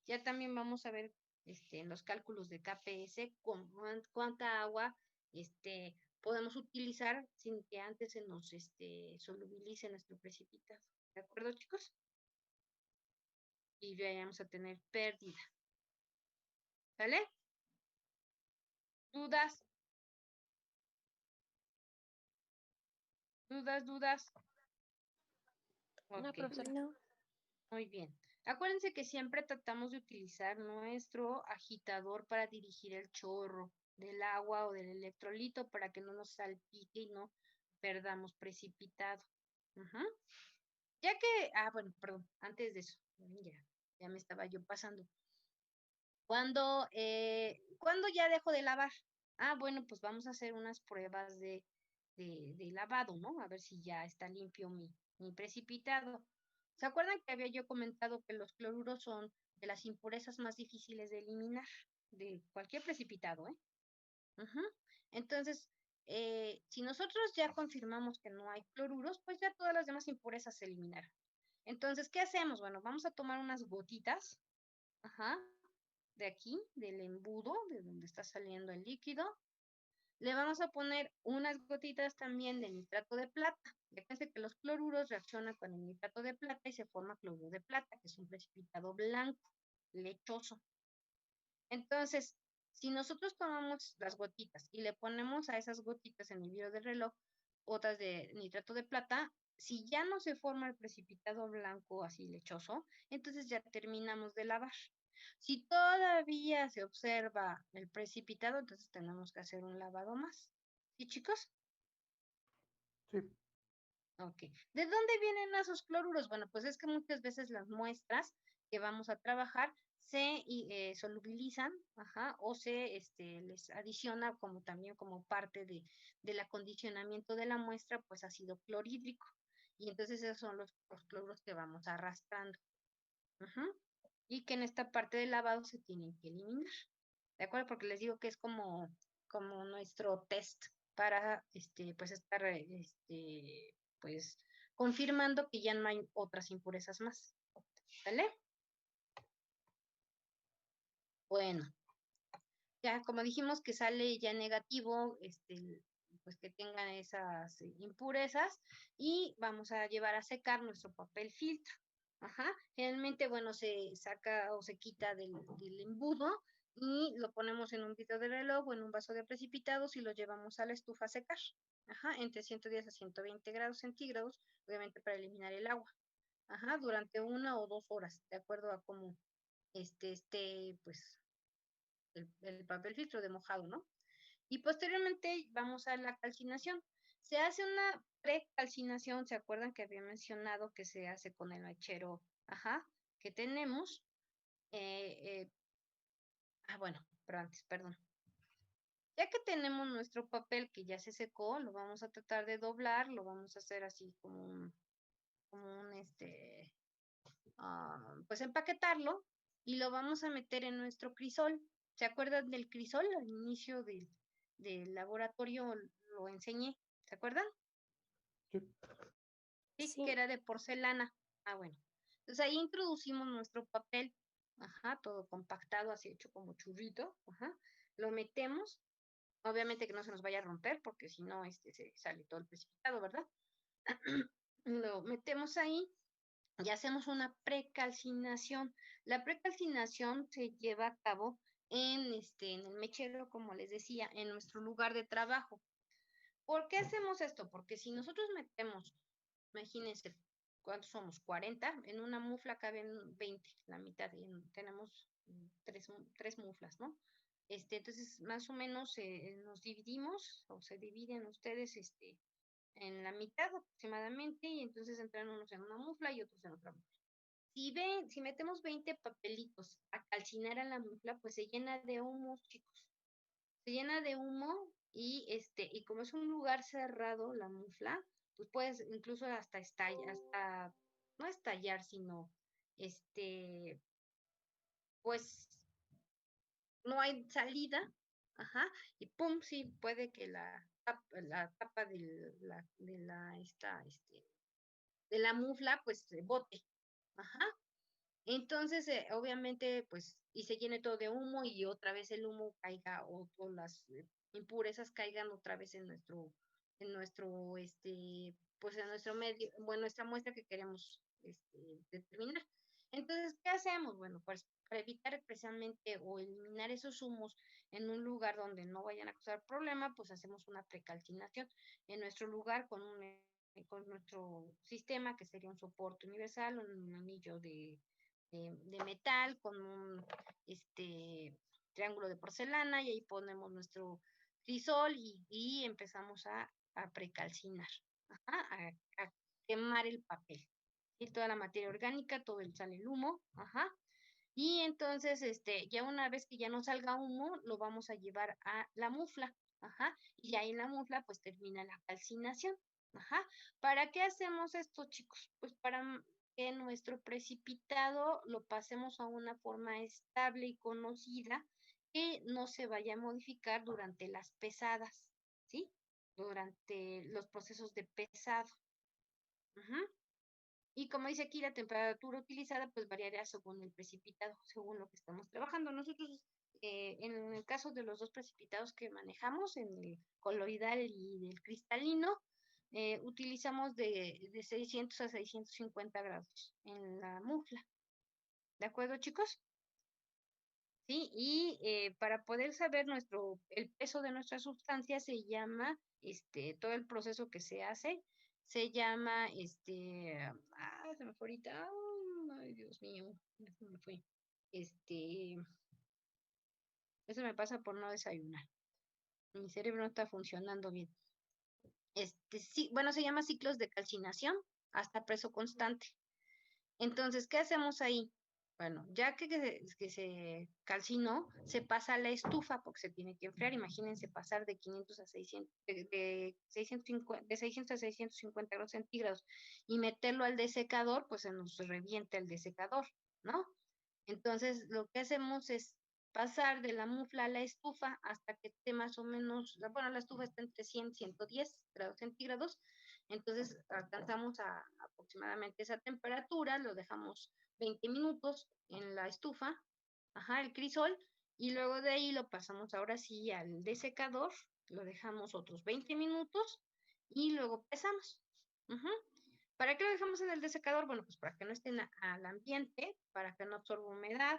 Ya también vamos a ver en los cálculos de KPS cuánta agua podemos utilizar sin que antes se nos solubilice nuestro precipitado. ¿De acuerdo, chicos? Y vayamos a tener pérdida. ¿Vale? ¿Dudas? ¿Dudas? No, Ok, profesora. No. muy bien. Acuérdense que siempre tratamos de utilizar nuestro agitador para dirigir el chorro del agua o del electrolito para que no nos salpique y no perdamos precipitado. Ya que, bueno, perdón, antes de eso, ya me estaba yo pasando. ¿Cuándo ya dejo de lavar? Bueno, pues vamos a hacer unas pruebas de lavado, ¿no? A ver si ya está limpio mi precipitado. ¿Se acuerdan que había yo comentado que los cloruros son de las impurezas más difíciles de eliminar de cualquier precipitado, ¿eh? Entonces, si nosotros ya confirmamos que no hay cloruros, pues ya todas las demás impurezas se eliminaron. Entonces, ¿qué hacemos? Bueno, vamos a tomar unas gotitas, de aquí, del embudo, de donde está saliendo el líquido. Le vamos a poner unas gotitas también de nitrato de plata. Fíjense que los cloruros reaccionan con el nitrato de plata y se forma cloruro de plata, que es un precipitado blanco, lechoso. Entonces, si nosotros tomamos las gotitas y le ponemos a esas gotitas en el vidrio del reloj otras de nitrato de plata, si ya no se forma el precipitado blanco así lechoso, entonces ya terminamos de lavar. Si todavía se observa el precipitado, entonces tenemos que hacer un lavado más. ¿Sí, chicos? Sí. Ok. ¿De dónde vienen esos cloruros? Bueno, pues es que muchas veces las muestras que vamos a trabajar se solubilizan, o se les adiciona también como parte del acondicionamiento de la muestra, pues ácido clorhídrico. Y entonces esos son los cloruros que vamos arrastrando. Y que en esta parte del lavado se tienen que eliminar. ¿De acuerdo? Porque les digo que es como nuestro test para pues estar pues confirmando que ya no hay otras impurezas más. ¿Vale? Bueno, ya como dijimos que sale ya negativo, pues que tengan esas impurezas y vamos a llevar a secar nuestro papel filtro. Ajá, generalmente, bueno, se saca o se quita del embudo y lo ponemos en un vidrio de reloj o en un vaso de precipitados y lo llevamos a la estufa a secar. Ajá, entre 110 a 120 grados centígrados, obviamente para eliminar el agua. Ajá, durante 1 o 2 horas, de acuerdo a cómo pues el papel filtro de mojado, ¿no? Y posteriormente vamos a la calcinación. Se hace una precalcinación, ¿se acuerdan que había mencionado que se hace con el mechero, ajá, que tenemos? Bueno, pero antes, perdón. Ya que tenemos nuestro papel que ya se secó, lo vamos a tratar de doblar, lo vamos a hacer así pues empaquetarlo y lo vamos a meter en nuestro crisol. ¿Se acuerdan del crisol? Al inicio del laboratorio lo enseñé. ¿Se acuerdan? Sí, Sí. que era de porcelana. Bueno. Entonces ahí introducimos nuestro papel, ajá, todo compactado, así hecho como churrito, ajá. Lo metemos, obviamente que no se nos vaya a romper, porque si no, se sale todo el precipitado, ¿verdad? Lo metemos ahí y hacemos una precalcinación. La precalcinación se lleva a cabo en el mechero, como les decía, en nuestro lugar de trabajo. ¿Por qué hacemos esto? Porque si nosotros metemos, imagínense, ¿cuántos somos? 40, en una mufla caben 20, la mitad, y tenemos tres muflas, ¿no? Entonces, más o menos nos dividimos, o se dividen ustedes, en la mitad aproximadamente, y entonces entran unos en una mufla y otros en otra mufla. Si metemos 20 papelitos a calcinar a la mufla, pues se llena de humo, chicos. Se llena de humo y como es un lugar cerrado, la mufla, pues puedes incluso hasta estallar, no estallar, sino, pues no hay salida, ajá, y pum, sí, puede que la tapa de la mufla, pues se bote, ajá. Entonces, obviamente, pues, y se llene todo de humo y otra vez el humo caiga o las impurezas caigan otra vez pues en nuestro medio, bueno, nuestra muestra que queremos determinar. Entonces, ¿qué hacemos? Bueno, pues para evitar precisamente o eliminar esos humos en un lugar donde no vayan a causar problema, pues hacemos una precalcinación en nuestro lugar con nuestro sistema, que sería un soporte universal, un anillo de metal con un triángulo de porcelana, y ahí ponemos nuestro crisol y empezamos a precalcinar, ajá, a quemar el papel. Y toda la materia orgánica, sale el humo, ajá. Y entonces, ya una vez que ya no salga humo, lo vamos a llevar a la mufla, ajá. Y ahí en la mufla, pues termina la calcinación, ajá. ¿Para qué hacemos esto, chicos? Pues para que nuestro precipitado lo pasemos a una forma estable y conocida, que no se vaya a modificar durante las pesadas, ¿sí? Durante los procesos de pesado. Ajá. Y como dice aquí, la temperatura utilizada pues variará según el precipitado, según lo que estamos trabajando. Nosotros, en el caso de los dos precipitados que manejamos, en el coloidal y el cristalino, utilizamos de 600 a 650 grados en la mufla. ¿De acuerdo, chicos? Sí, y para poder saber el peso de nuestra sustancia se llama, todo el proceso que se hace, se llama, se me fue ahorita, ay, Dios mío, ya se me fue, eso me pasa por no desayunar, mi cerebro no está funcionando bien, sí, bueno, se llama ciclos de calcinación hasta preso constante. Entonces, ¿qué hacemos ahí? Bueno, ya que se calcinó, se pasa a la estufa porque se tiene que enfriar. Imagínense pasar de 500 a 600, de 600 a 650 grados centígrados y meterlo al desecador, pues se nos revienta el desecador, ¿no? Entonces, lo que hacemos es pasar de la mufla a la estufa hasta que esté más o menos, bueno, la estufa está entre 100 y 110 grados centígrados, entonces alcanzamos a aproximadamente esa temperatura, lo dejamos 20 minutos en la estufa, ajá, el crisol, Y luego de ahí lo pasamos ahora sí al desecador, lo dejamos otros 20 minutos y luego pesamos. Ujú. ¿Para qué lo dejamos en el desecador? Bueno, pues para que no estén al ambiente, para que no absorba humedad,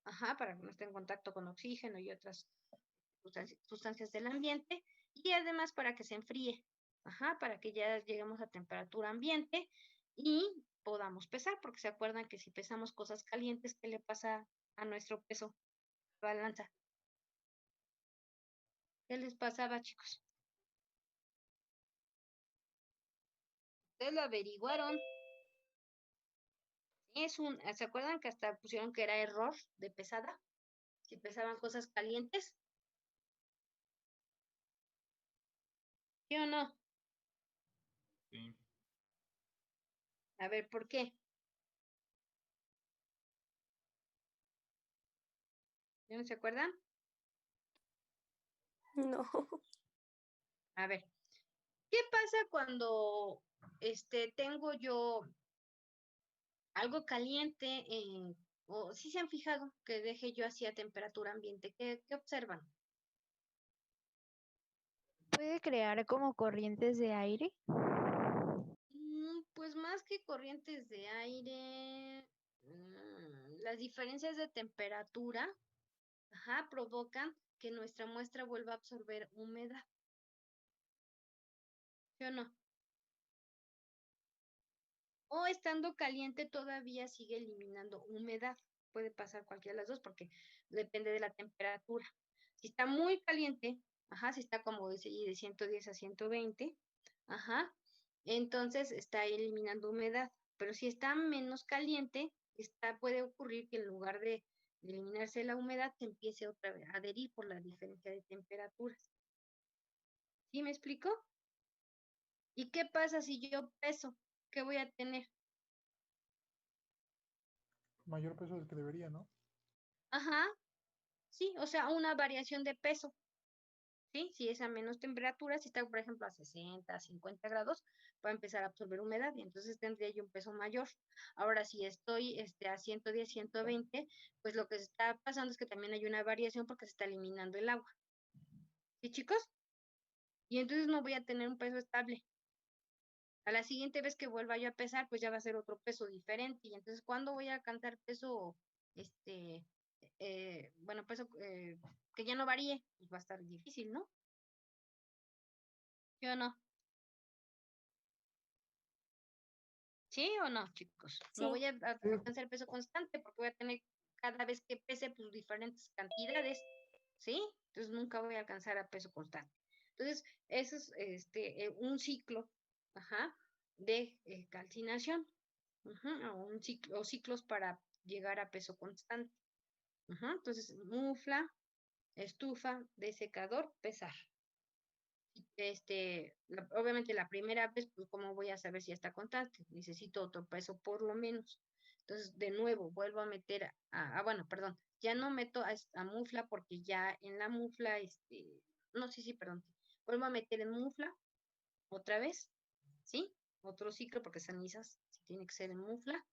ajá, para que no esté en contacto con oxígeno y otras sustancias del ambiente, y además para que se enfríe, ajá, para que ya lleguemos a temperatura ambiente y podamos pesar, porque se acuerdan que si pesamos cosas calientes, ¿qué le pasa a nuestro peso? Balanza. ¿Qué les pasaba, chicos? Ustedes lo averiguaron. ¿Se acuerdan que hasta pusieron que era error de pesada? Si pesaban cosas calientes. ¿Sí o no? Sí. A ver, ¿por qué? ¿No se acuerdan? No. A ver, ¿qué pasa cuando tengo yo algo caliente o si se han fijado que deje yo así a temperatura ambiente? ¿Qué observan? ¿Puede crear como corrientes de aire? Pues más que corrientes de aire, las diferencias de temperatura, ajá, provocan que nuestra muestra vuelva a absorber humedad. ¿Sí o no? O estando caliente todavía sigue eliminando humedad. Puede pasar cualquiera de las dos porque depende de la temperatura. Si está muy caliente, ajá, si está como dice, y de 110 a 120, ajá, entonces está eliminando humedad. Pero si está menos caliente, puede ocurrir que en lugar de eliminarse la humedad, se empiece otra vez a adherir por la diferencia de temperaturas. ¿Sí me explico? ¿Y qué pasa si yo peso? ¿Qué voy a tener? Mayor peso del que debería, ¿no? Ajá, sí, o sea, una variación de peso, ¿sí? Si es a menos temperatura, si está, por ejemplo, a 60, 50 grados, va a empezar a absorber humedad y entonces tendría yo un peso mayor. Ahora, si estoy a 110, 120, pues lo que se está pasando es que también hay una variación porque se está eliminando el agua. ¿Sí, chicos? Y entonces no voy a tener un peso estable. A la siguiente vez que vuelva yo a pesar, pues ya va a ser otro peso diferente. Y entonces, ¿cuándo voy a alcanzar peso, bueno, peso que ya no varíe? Pues va a estar difícil, ¿no? ¿Sí o no? ¿Sí o no, chicos? No Sí. voy a Sí. alcanzar peso constante porque voy a tener cada vez que pese, pues diferentes cantidades, ¿sí? Entonces nunca voy a alcanzar a peso constante. Entonces, eso es un ciclo, ajá, de calcinación. O ciclos para llegar a peso constante. Entonces, mufla, estufa, desecador, pesar. Obviamente la primera vez, pues, ¿cómo voy a saber si está constante? Necesito otro peso por lo menos. Entonces, de nuevo, vuelvo a meter bueno, perdón, ya no meto a mufla porque ya en la mufla, no, sí, perdón, vuelvo a meter en mufla otra vez, ¿sí? Otro ciclo porque sanizas, si tiene que ser en mufla,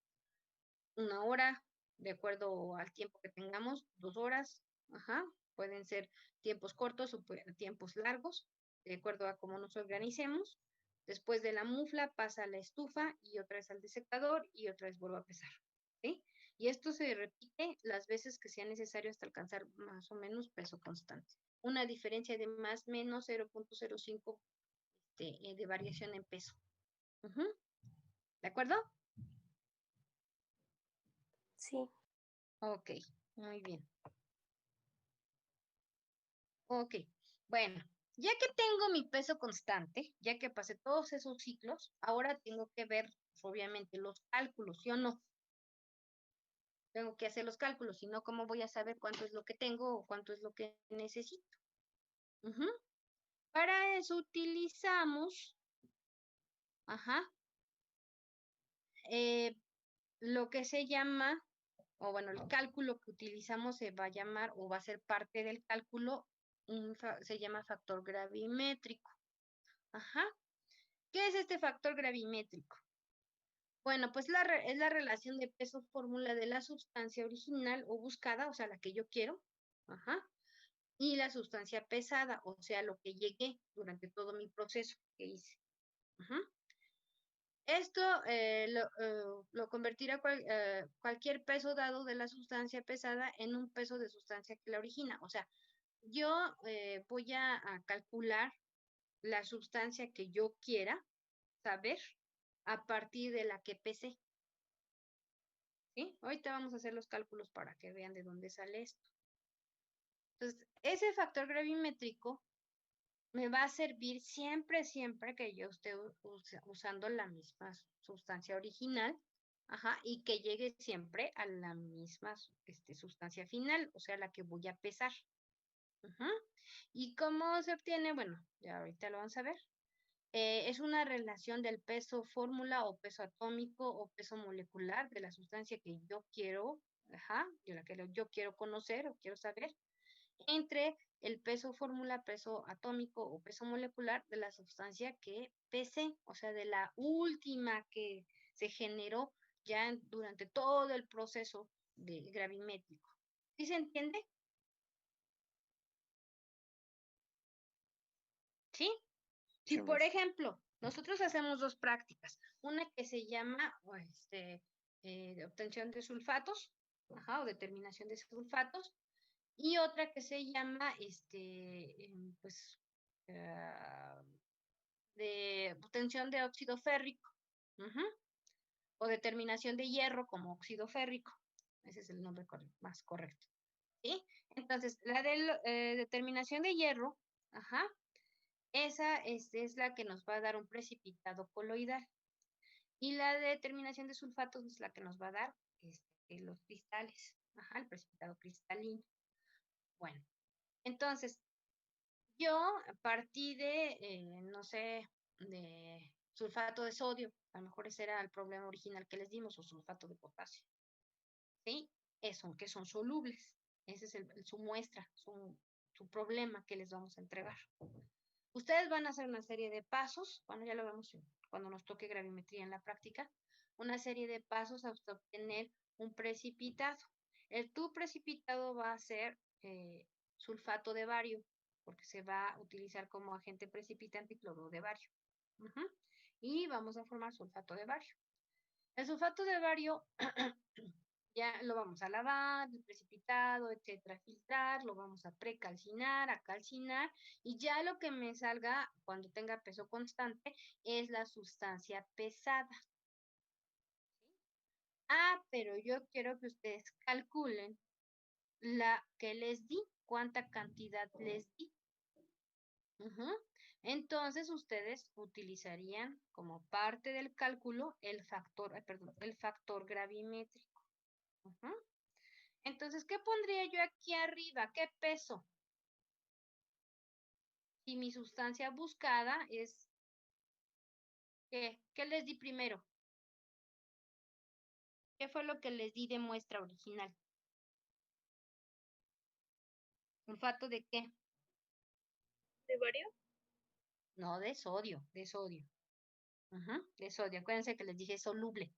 1 hora, de acuerdo al tiempo que tengamos, 2 horas, ajá, pueden ser tiempos cortos o tiempos largos, de acuerdo a cómo nos organicemos. Después de la mufla pasa a la estufa y otra vez al desecador y otra vez vuelvo a pesar, ¿sí? Y esto se repite las veces que sea necesario hasta alcanzar más o menos peso constante. Una diferencia de más o menos 0.05 de variación en peso. ¿De acuerdo? Sí. Ok, muy bien. Ok, bueno, ya que tengo mi peso constante, ya que pasé todos esos ciclos, ahora tengo que ver, pues, obviamente, los cálculos, ¿sí o no? Tengo que hacer los cálculos, si no, ¿cómo voy a saber cuánto es lo que tengo o cuánto es lo que necesito? Para eso utilizamos, ajá, lo que se llama, o bueno, el cálculo que utilizamos se va a llamar o va a ser parte del cálculo, se llama factor gravimétrico. Ajá. ¿Qué es este factor gravimétrico? Bueno, pues es la relación de peso fórmula de la sustancia original o buscada, o sea, la que yo quiero, Ajá. Y la sustancia pesada, o sea, lo que llegué durante todo mi proceso que hice. Ajá. Esto lo convertirá cualquier peso dado de la sustancia pesada en un peso de sustancia que la origina. O sea, yo voy a calcular la sustancia que yo quiera saber a partir de la que pesé. ¿Sí? Ahorita vamos a hacer los cálculos para que vean de dónde sale esto. Entonces, ese factor gravimétrico me va a servir siempre que yo esté usando la misma sustancia original, ajá, y que llegue siempre a la misma sustancia final, o sea, la que voy a pesar. Ajá. ¿Y cómo se obtiene? Bueno, ya ahorita lo vamos a ver. Es una relación del peso fórmula o peso atómico o peso molecular de la sustancia que yo quiero, ajá, de la que yo quiero conocer o quiero saber, entre el peso fórmula, peso atómico o peso molecular de la sustancia que pesé, o sea, de la última que se generó ya durante todo el proceso de gravimétrico. ¿Sí se entiende? ¿Sí? Si, por ejemplo, nosotros hacemos dos prácticas, una que se llama de obtención de sulfatos, ajá, o determinación de sulfatos, y otra que se llama, de obtención de óxido férrico, o determinación de hierro como óxido férrico. Ese es el nombre más correcto. ¿Sí? Entonces, la de determinación de hierro, ajá, esa es la que nos va a dar un precipitado coloidal. Y la determinación de sulfatos es la que nos va a dar los cristales, ajá, el precipitado cristalino. Bueno, entonces, yo partí de, no sé, de sulfato de sodio, a lo mejor ese era el problema original que les dimos, o sulfato de potasio, ¿sí? Eso, que son solubles. Ese es su muestra, su problema que les vamos a entregar. Ustedes van a hacer una serie de pasos, bueno, ya lo vemos cuando nos toque gravimetría en la práctica, una serie de pasos hasta obtener un precipitado. Tu precipitado va a ser sulfato de bario, porque se va a utilizar como agente precipitante cloruro de bario. Y vamos a formar sulfato de bario. El sulfato de bario ya lo vamos a lavar, el precipitado, etcétera, filtrar, lo vamos a precalcinar, a calcinar, y ya lo que me salga cuando tenga peso constante es la sustancia pesada. Pero yo quiero que ustedes calculen la que les di, cuánta cantidad les di. Entonces ustedes utilizarían como parte del cálculo el factor gravimétrico. Entonces, ¿qué pondría yo aquí arriba? ¿Qué peso? Si mi sustancia buscada es, ¿qué les di primero? ¿Qué fue lo que les di de muestra original? ¿Sulfato de qué? ¿De bario? No, de sodio, de sodio. De sodio. Acuérdense que les dije soluble.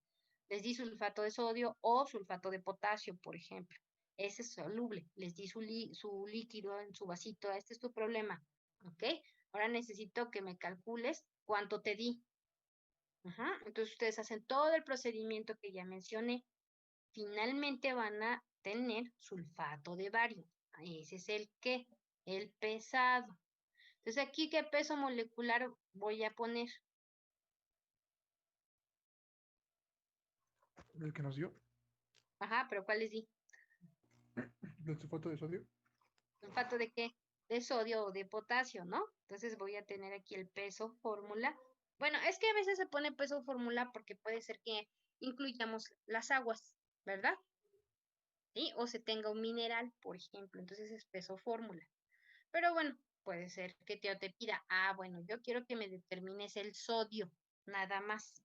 Les di sulfato de sodio o sulfato de potasio, por ejemplo. Ese es soluble. Les di su líquido en su vasito. Este es tu problema. ¿Ok? Ahora necesito que me calcules cuánto te di. Entonces ustedes hacen todo el procedimiento que ya mencioné. Finalmente van a tener sulfato de bario. Ese es el pesado. Entonces aquí, ¿qué peso molecular voy a poner? El que nos dio, Ajá, pero ¿cuál les di? del sulfato de sodio. ¿Sulfato de qué? De sodio o de potasio, ¿no? Entonces voy a tener aquí el peso fórmula. Bueno, es que a veces se pone peso fórmula porque puede ser que incluyamos las aguas, ¿verdad? ¿Sí? O se tenga un mineral, por ejemplo, entonces es peso fórmula. Pero bueno, puede ser que te pida, bueno, yo quiero que me determines el sodio, nada más.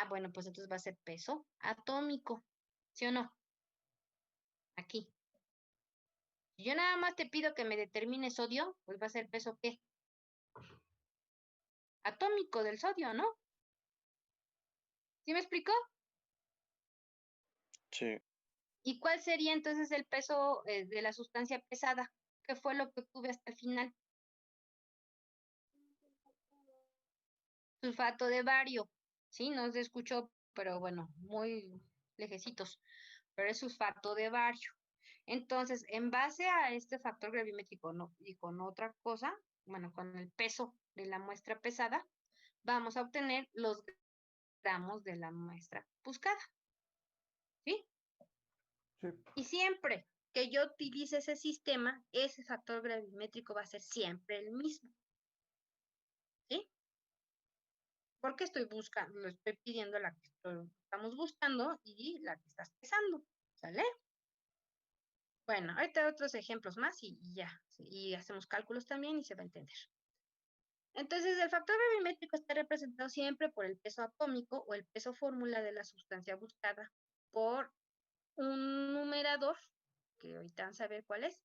Bueno, pues entonces va a ser peso atómico, ¿sí o no? Aquí. Si yo nada más te pido que me determines sodio, pues va a ser peso ¿qué? Atómico del sodio, ¿no? ¿Sí me explicó? Sí. ¿Y cuál sería entonces el peso de la sustancia pesada? ¿Qué fue lo que obtuve hasta el final? Sulfato de bario. Sí, no se escuchó, pero bueno, muy lejecitos. Pero es sulfato de bario. Entonces, en base a este factor gravimétrico y con otra cosa, bueno, con el peso de la muestra pesada, vamos a obtener los gramos de la muestra buscada. ¿Sí? Sí. Y siempre que yo utilice ese sistema, ese factor gravimétrico va a ser siempre el mismo. ¿Sí? Porque estoy buscando, lo estoy pidiendo la que estamos buscando y la que estás pesando. ¿Sale? Bueno, ahorita otros ejemplos más y ya. Y hacemos cálculos también y se va a entender. Entonces, el factor gravimétrico está representado siempre por el peso atómico o el peso fórmula de la sustancia buscada por un numerador, que ahorita van a saber cuál es,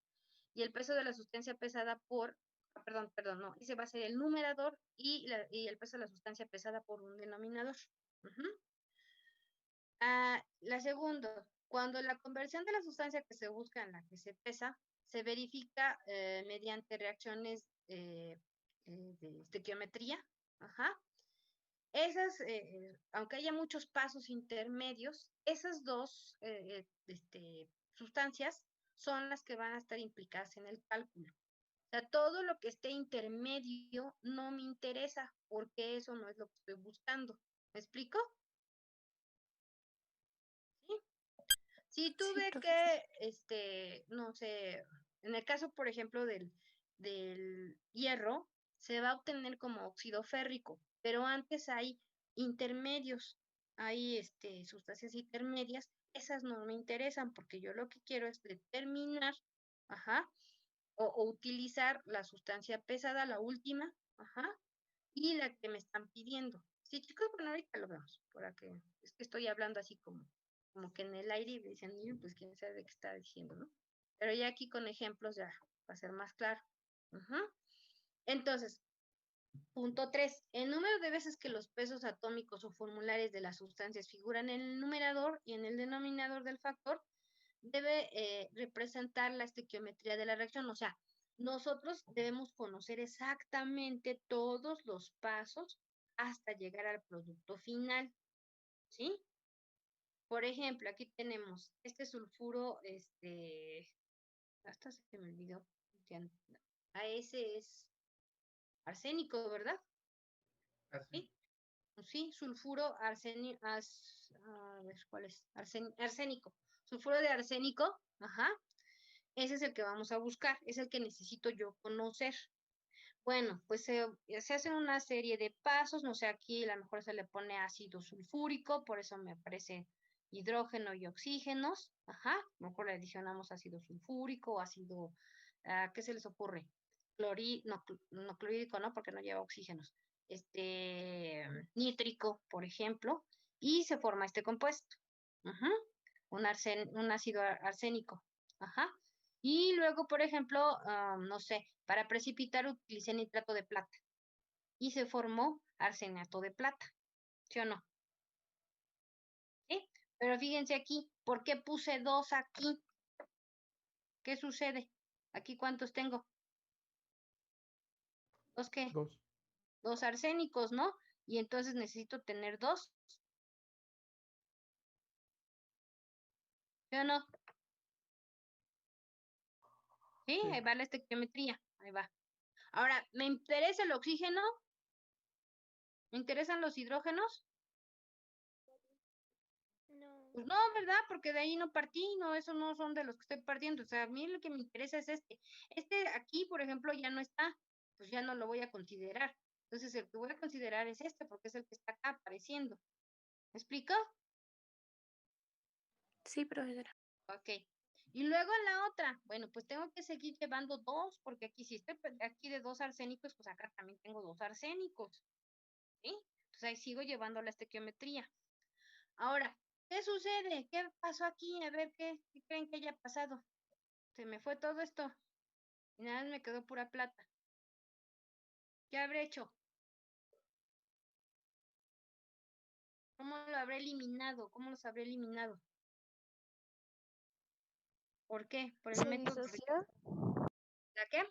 y el peso de la sustancia pesada por, perdón, no, ese va a ser el numerador y el peso de la sustancia pesada por un denominador. La segunda, cuando la conversión de la sustancia que se busca en la que se pesa, se verifica mediante reacciones de estequiometría. Esas, aunque haya muchos pasos intermedios, esas dos sustancias son las que van a estar implicadas en el cálculo. O sea, todo lo que esté intermedio no me interesa, porque eso no es lo que estoy buscando. ¿Me explico? ¿Sí? Si tuve que, no sé, en el caso, por ejemplo, del hierro, se va a obtener como óxido férrico, pero antes hay intermedios, hay sustancias intermedias, esas no me interesan porque yo lo que quiero es determinar, o utilizar la sustancia pesada, la última, y la que me están pidiendo. Sí, chicos, bueno, ahorita lo vemos, para que, es que estoy hablando así como que en el aire y dicen, pues quién sabe de qué está diciendo, ¿no? Pero ya aquí con ejemplos ya va a ser más claro. Entonces, punto 3. El número de veces que los pesos atómicos o formulares de las sustancias figuran en el numerador y en el denominador del factor debe representar la estequiometría de la reacción. O sea, nosotros debemos conocer exactamente todos los pasos hasta llegar al producto final. ¿Sí? Por ejemplo, aquí tenemos este sulfuro, hasta se me olvidó. Ese es arsénico, ¿verdad? Sí, sí, sulfuro arsénico, a ver, ¿cuál es? Arsénico. Sulfuro de arsénico, ese es el que vamos a buscar, es el que necesito yo conocer. Bueno, pues se hacen una serie de pasos, no sé, aquí a lo mejor se le pone ácido sulfúrico, por eso me aparece hidrógeno y oxígenos, a lo mejor le adicionamos ácido sulfúrico, ácido, ¿qué se les ocurre? No clorhídrico, ¿no? Porque no lleva oxígenos. Nítrico, por ejemplo, y se forma este compuesto. Un ácido arsénico. Y luego, por ejemplo, no sé, para precipitar utilicé nitrato de plata y se formó arsenato de plata, ¿sí o no? ¿Sí? Pero fíjense aquí, ¿por qué puse 2 aquí? ¿Qué sucede? ¿Aquí cuántos tengo? ¿Dos qué? 2. 2 arsénicos, ¿no? Y entonces necesito tener 2. ¿Sí o no? Sí, Sí. ahí va la estequiometría, ahí va. Ahora, ¿me interesa el oxígeno? ¿Me interesan los hidrógenos? No. Pues no, ¿verdad? Porque de ahí no partí, no, esos no son de los que estoy partiendo. O sea, a mí lo que me interesa es este. Este aquí, por ejemplo, ya no está, pues ya no lo voy a considerar. Entonces, el que voy a considerar es este, porque es el que está acá apareciendo. ¿Me explico? Sí, profesora. Ok. Y luego en la otra, bueno, pues tengo que seguir llevando 2, porque aquí si estoy aquí de 2 arsénicos, pues acá también tengo 2 arsénicos. ¿Sí? Entonces ahí sigo llevando la estequiometría. Ahora, ¿qué sucede? ¿Qué pasó aquí? A ver, ¿qué creen que haya pasado? Se me fue todo esto y nada más me quedó pura plata. ¿Qué habré hecho? ¿Cómo lo habré eliminado? ¿Cómo los habré eliminado? ¿Por qué? Por el ¿Se método disoció ¿la qué?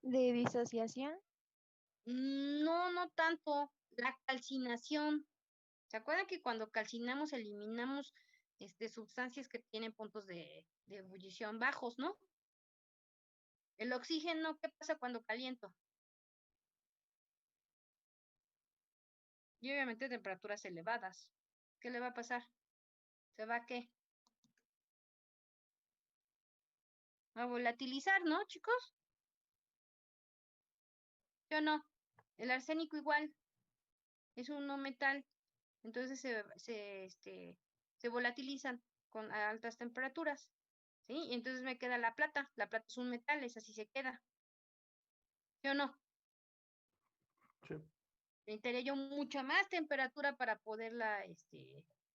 de disociación? No, no tanto. La calcinación. ¿Se acuerdan que cuando calcinamos eliminamos sustancias que tienen puntos de ebullición bajos, ¿no? El oxígeno, ¿qué pasa cuando caliento? Y obviamente temperaturas elevadas. ¿Qué le va a pasar? ¿Se va a qué? A volatilizar, ¿no, chicos? ¿Sí o no? El arsénico igual, es un no metal, entonces se volatilizan con a altas temperaturas, ¿sí? Y entonces me queda la plata es un metal, esa sí se queda, ¿sí o no? Sí. Necesitaría yo mucha más temperatura para poderla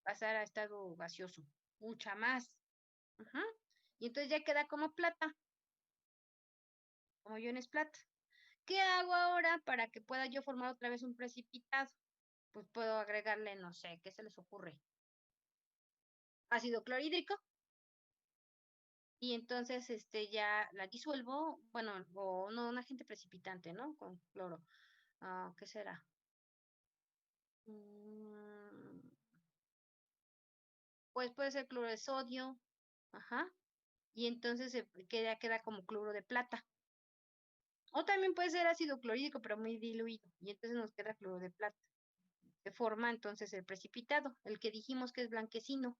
pasar a estado gaseoso, mucha más. Ajá. Y entonces ya queda como plata, como iones plata. ¿Qué hago ahora para que pueda yo formar otra vez un precipitado? Pues puedo agregarle, no sé, ¿qué se les ocurre? Ácido clorhídrico. Y entonces ya la disuelvo, bueno, o no, un agente precipitante, ¿no? Con cloro. ¿Qué será? Pues puede ser cloro de sodio, ajá, y entonces queda como cloro de plata. O también puede ser ácido clorhídrico, pero muy diluido, y entonces nos queda cloro de plata. Se forma entonces el precipitado, el que dijimos que es blanquecino,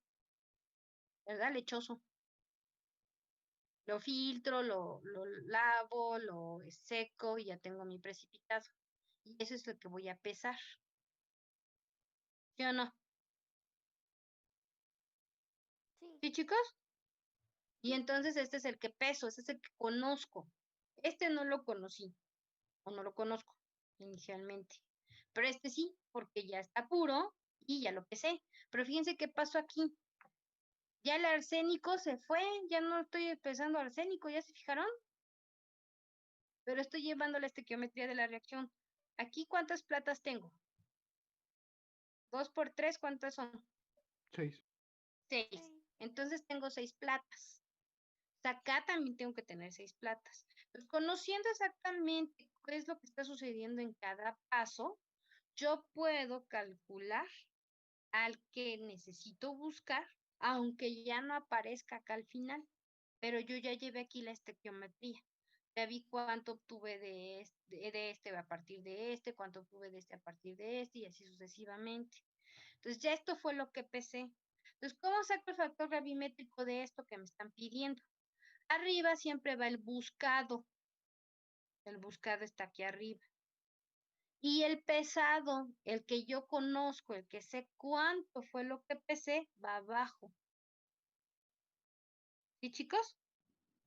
¿verdad? Lechoso. Lo filtro, lo lavo, lo seco y ya tengo mi precipitado. Y eso es lo que voy a pesar. ¿Sí o no? ¿Sí, chicos? Y entonces este es el que peso, este es el que conozco. Este no lo conocí, o no lo conozco inicialmente. Pero este sí, porque ya está puro y ya lo pesé. Pero fíjense qué pasó aquí. Ya el arsénico se fue, ya no estoy pesando arsénico, ¿ya se fijaron? Pero estoy llevando la estequiometría de la reacción. Aquí, ¿cuántas platas tengo? 2 por 3, ¿cuántas son? 6. 6. Entonces tengo 6 platas. Acá también tengo que tener 6 platas. Entonces, conociendo exactamente qué es lo que está sucediendo en cada paso, yo puedo calcular al que necesito buscar, aunque ya no aparezca acá al final. Pero yo ya llevé aquí la estequiometría. Ya vi cuánto obtuve de este a partir de este, cuánto obtuve de este a partir de este, y así sucesivamente. Entonces, ya esto fue lo que pesé. Entonces, ¿cómo saco el factor gravimétrico de esto que me están pidiendo? Arriba siempre va el buscado. El buscado está aquí arriba. Y el pesado, el que yo conozco, el que sé cuánto fue lo que pesé, va abajo. ¿Sí, chicos?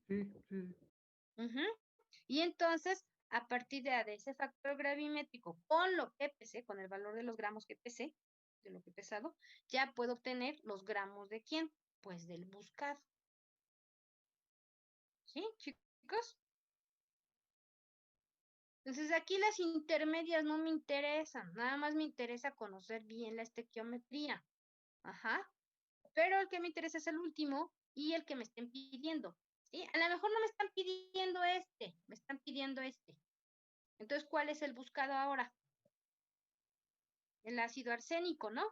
Sí, sí. Ujú. Y entonces, a partir de ese factor gravimétrico, con lo que pesé, con el valor de los gramos que pesé, de lo que he pesado, ya puedo obtener los gramos de quién, pues del buscado. ¿Sí, chicos? Entonces aquí las intermedias no me interesan, nada más me interesa conocer bien la estequiometría. Ajá. Pero el que me interesa es el último y el que me estén pidiendo. ¿Sí? A lo mejor no me están pidiendo este, me están pidiendo este. Entonces, ¿cuál es el buscado ahora? El ácido arsénico, ¿no?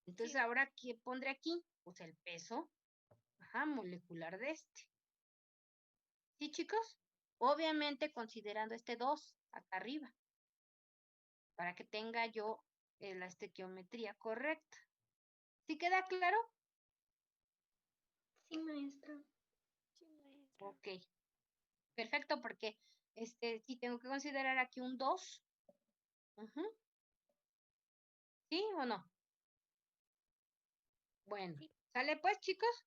Entonces, ahora, ¿qué pondré aquí? Pues el peso, molecular de este. ¿Sí, chicos? Obviamente considerando este 2 acá arriba, para que tenga yo la estequiometría correcta. ¿Sí queda claro? Sí, maestra. Ok. Perfecto, porque sí tengo que considerar aquí un 2. ¿Sí o no? Bueno, ¿sale pues, chicos?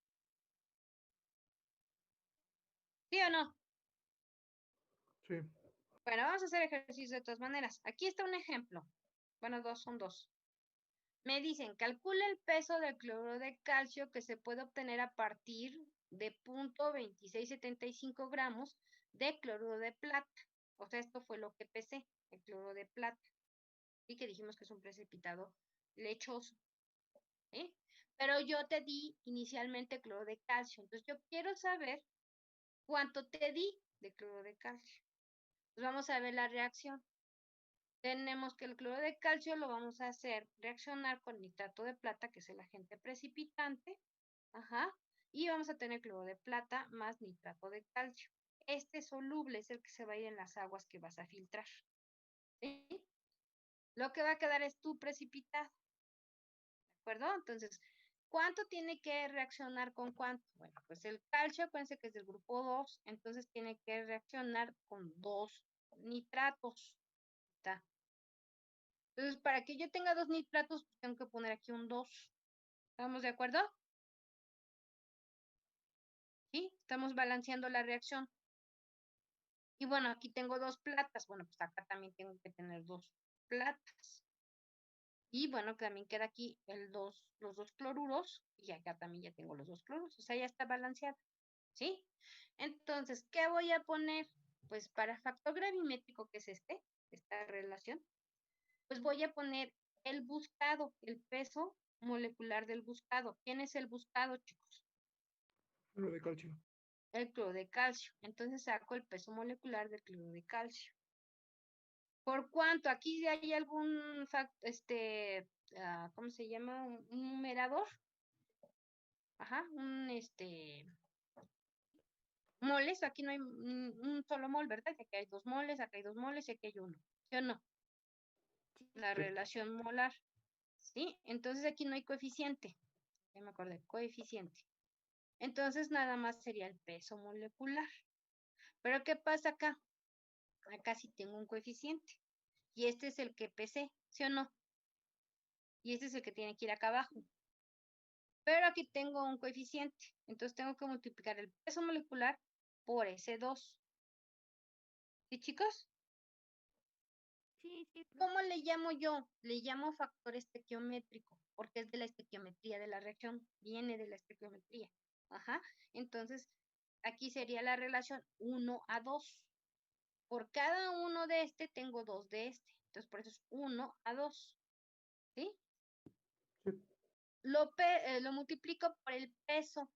¿Sí o no? Sí. Bueno, vamos a hacer ejercicio de todas maneras. Aquí está un ejemplo. Bueno, son dos. Me dicen, calcula el peso del cloruro de calcio que se puede obtener a partir de 0.2675 gramos de cloruro de plata. O sea, esto fue lo que pesé, el cloruro de plata. Y que dijimos que es un precipitado lechoso. ¿sí? Pero yo te di inicialmente cloro de calcio. Entonces yo quiero saber cuánto te di de cloro de calcio. Pues vamos a ver la reacción. Tenemos que el cloro de calcio lo vamos a hacer reaccionar con nitrato de plata, que es el agente precipitante. Ajá. Y vamos a tener cloro de plata más nitrato de calcio. Este soluble es el que se va a ir en las aguas que vas a filtrar. ¿Sí? Lo que va a quedar es tu precipitado. ¿De acuerdo? Entonces, ¿cuánto tiene que reaccionar con cuánto? Bueno, pues el calcio, acuérdense que es del grupo 2, entonces tiene que reaccionar con 2 nitratos. ¿Está? Entonces, para que yo tenga 2 nitratos, pues tengo que poner aquí un 2. ¿Estamos de acuerdo? ¿Sí? Estamos balanceando la reacción. Y bueno, aquí tengo 2 platas. Bueno, pues acá también tengo que tener 2 platas. Y bueno, también queda aquí los 2 cloruros. Y acá también ya tengo los 2 cloruros. O sea, ya está balanceada. ¿Sí? Entonces, ¿qué voy a poner? Pues para factor gravimétrico, que es esta relación, pues voy a poner el buscado, el peso molecular del buscado. ¿Quién es el buscado, chicos? Cloro de calcio. El cloro de calcio. Entonces saco el peso molecular del cloro de calcio. ¿Por cuánto? Aquí hay algún ¿cómo se llama? Un numerador. Ajá, moles, aquí no hay un solo mol, ¿verdad? Aquí hay 2 moles, acá hay 2 moles y aquí hay 1. ¿Sí o no? La relación molar. ¿Sí? Entonces aquí no hay coeficiente. Ya me acordé, coeficiente. Entonces nada más sería el peso molecular. Pero ¿qué pasa acá? Acá sí tengo un coeficiente. Y este es el que pesé, ¿sí o no? Y este es el que tiene que ir acá abajo. Pero aquí tengo un coeficiente. Entonces tengo que multiplicar el peso molecular por ese 2. ¿Sí, chicos? Sí, sí, profe. ¿Cómo le llamo yo? Le llamo factor estequiométrico, porque es de la estequiometría de la reacción, viene de la estequiometría. Ajá. Entonces, aquí sería la relación 1:2. Por cada uno de este, tengo 2 de este. Entonces, por eso es 1:2. ¿Sí? Sí. Lo multiplico por el peso,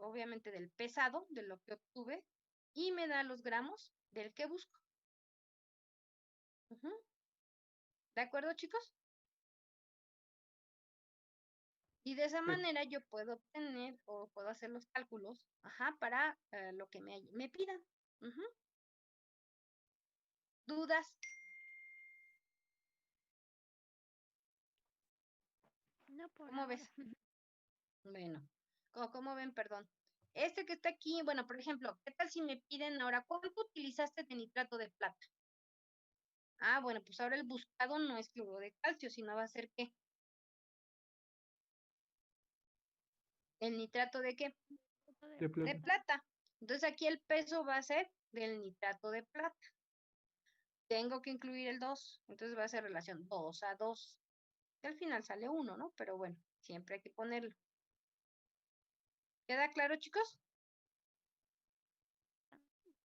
obviamente del pesado, de lo que obtuve, y me da los gramos del que busco. Ujú. ¿De acuerdo, chicos? Y de esa Sí. manera yo puedo obtener o puedo hacer los cálculos, ajá, para lo que me pidan. Ujú. ¿Dudas? No por ¿Cómo ahora. ves? Bueno, ¿cómo ven? Perdón. Este que está aquí, bueno, por ejemplo, ¿qué tal si me piden ahora cuánto utilizaste de nitrato de plata? Ah, bueno, pues ahora el buscado no es cloruro de calcio, sino va a ser ¿qué? ¿El nitrato de qué? De De plata. plata. Entonces aquí el peso va a ser del nitrato de plata. Tengo que incluir el 2, entonces va a ser relación 2:2. Que al final sale 1, ¿no? Pero bueno, siempre hay que ponerlo. ¿Queda claro, chicos?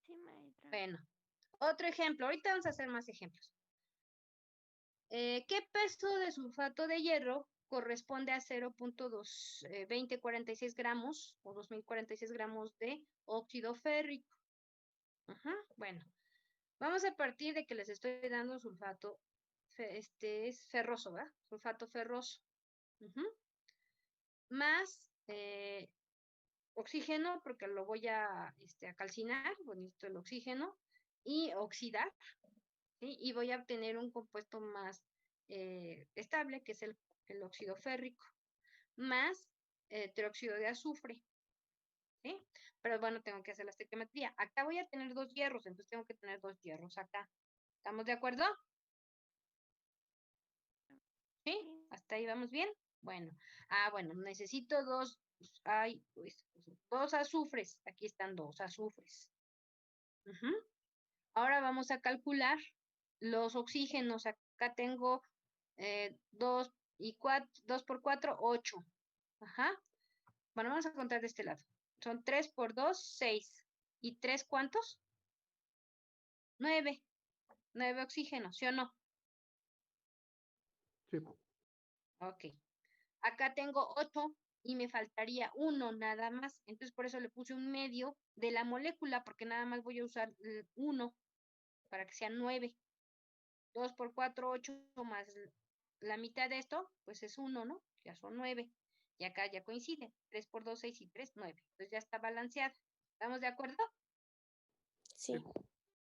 Sí, maestra. Bueno, otro ejemplo. Ahorita vamos a hacer más ejemplos. ¿Qué peso de sulfato de hierro corresponde a 0.2046 gramos o 2046 gramos de óxido férrico? Ajá, bueno, vamos a partir de que les estoy dando sulfato, es ferroso, ¿verdad? Sulfato ferroso. Ujú. Más oxígeno, porque lo voy a calcinar, necesito el oxígeno, y oxidar, ¿sí? Y voy a obtener un compuesto más estable, que es el óxido férrico, más trióxido de azufre, ¿sí? Pero bueno, tengo que hacer la estequiometría. Acá voy a tener 2 hierros, entonces tengo que tener 2 hierros acá. ¿Estamos de acuerdo? ¿Sí? ¿Hasta ahí vamos bien? Bueno. Bueno, necesito 2, pues, 2 azufres. Aquí están 2 azufres. Ujú. Ahora vamos a calcular los oxígenos. Acá tengo 2 y 4, 2 por 4, 8. Ajá. Bueno, vamos a contar de este lado. Son 3 por 2, 6. ¿Y 3 cuántos? 9. 9 oxígenos, ¿sí o no? Sí. Ok. Acá tengo 8 y me faltaría 1 nada más. Entonces, por eso le puse un medio de la molécula, porque nada más voy a usar 1 para que sea 9. 2 por 4, 8 más la mitad de esto, pues es 1, ¿no? Ya son 9. Y acá ya coincide. 3 por 2, 6 y 3, 9. Entonces ya está balanceada. ¿Estamos de acuerdo? Sí.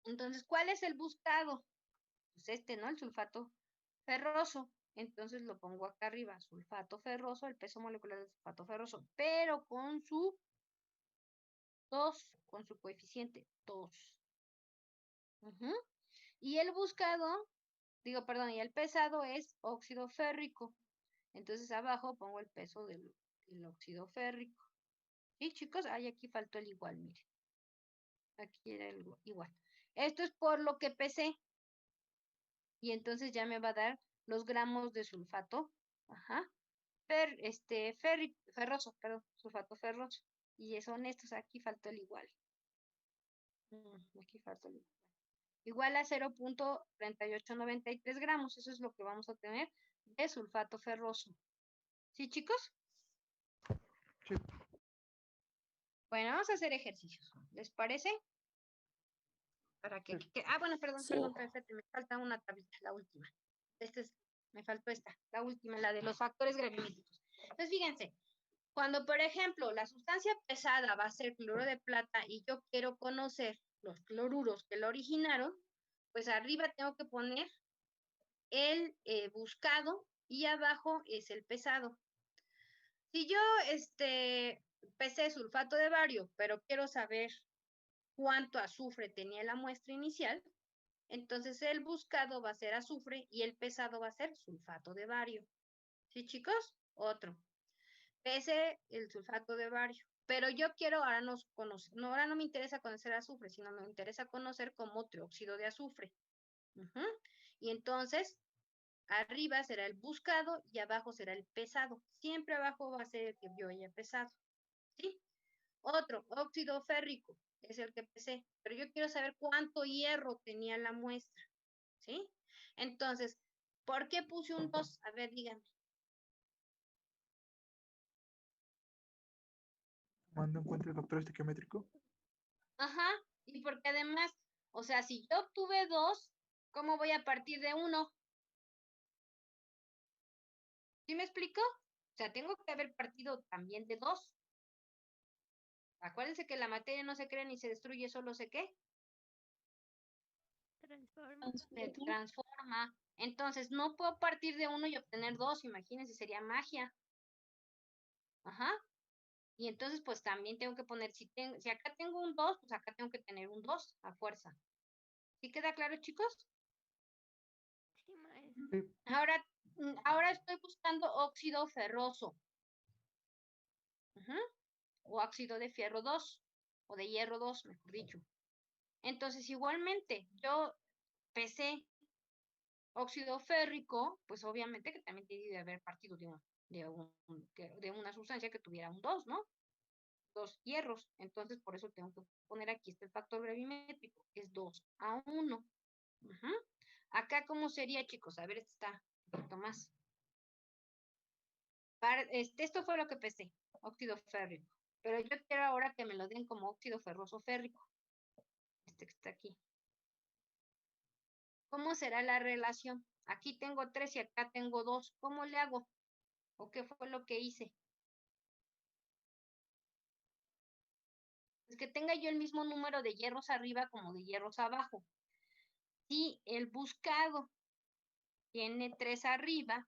Entonces, ¿cuál es el buscado? Pues este, ¿no? El sulfato ferroso. Entonces lo pongo acá arriba, sulfato ferroso, el peso molecular del sulfato ferroso, pero con su 2, con su coeficiente 2. Y el buscado, y el pesado es óxido férrico. Entonces abajo pongo el peso del óxido férrico. ¿Sí, chicos? Ay, aquí faltó el igual, miren. Aquí era el igual. Esto es por lo que pesé. Y entonces ya me va a dar los gramos de sulfato. Ajá. Ferroso, perdón, sulfato ferroso. Y son estos, aquí faltó el igual. Aquí faltó el igual. Igual a 0.3893 gramos. Eso es lo que vamos a tener de sulfato ferroso. ¿Sí, chicos? Sí. Bueno, vamos a hacer ejercicios. ¿Les parece? Para que... bueno, perdón, Sí. perfecto. Me falta una tablita, la última. Me faltó esta, la última, la de los factores gravimétricos. Entonces, fíjense, cuando, por ejemplo, la sustancia pesada va a ser cloro de plata y yo quiero conocer los cloruros que lo originaron, pues arriba tengo que poner el buscado y abajo es el pesado. Si yo pesé sulfato de bario, pero quiero saber cuánto azufre tenía la muestra inicial, entonces el buscado va a ser azufre y el pesado va a ser sulfato de bario. ¿Sí, chicos? Otro. Pese el sulfato de bario. Pero yo quiero, ahora no me interesa conocer azufre, sino me interesa conocer como trióxido de azufre. Y entonces, arriba será el buscado y abajo será el pesado. Siempre abajo va a ser el que yo haya pesado. ¿Sí? Otro, óxido férrico, es el que pesé. Pero yo quiero saber cuánto hierro tenía la muestra. ¿Sí? Entonces, ¿por qué puse un 2? A ver, díganme. Tomando en cuenta el factor estequiométrico. Ajá, y porque además, o sea, si yo obtuve 2, ¿cómo voy a partir de 1? ¿Sí me explico? O sea, tengo que haber partido también de 2. Acuérdense que la materia no se crea ni se destruye, solo ¿qué? Transforma. Se transforma. Entonces, no puedo partir de 1 y obtener 2, imagínense, sería magia. Ajá. Y entonces, pues también tengo que poner, si acá tengo un 2, pues acá tengo que tener un 2 a fuerza. ¿Sí queda claro, chicos? Sí, maestra. Sí. Ahora estoy buscando óxido ferroso. O óxido de fierro 2, o de hierro 2, mejor dicho. Entonces, igualmente, yo pesé óxido férrico, pues obviamente que también tiene que haber partido de una sustancia que tuviera un 2, ¿no? 2 hierros. Entonces, por eso tengo que poner aquí el factor gravimétrico, es 2:1. Acá, ¿cómo sería, chicos? A ver, está un poquito más. Esto fue lo que pesé, óxido férrico. Pero yo quiero ahora que me lo den como óxido ferroso férrico. Este que está aquí. ¿Cómo será la relación? Aquí tengo 3 y acá tengo 2. ¿Cómo le hago? ¿O qué fue lo que hice? Es que tenga yo el mismo número de hierros arriba como de hierros abajo. Si el buscado tiene 3 arriba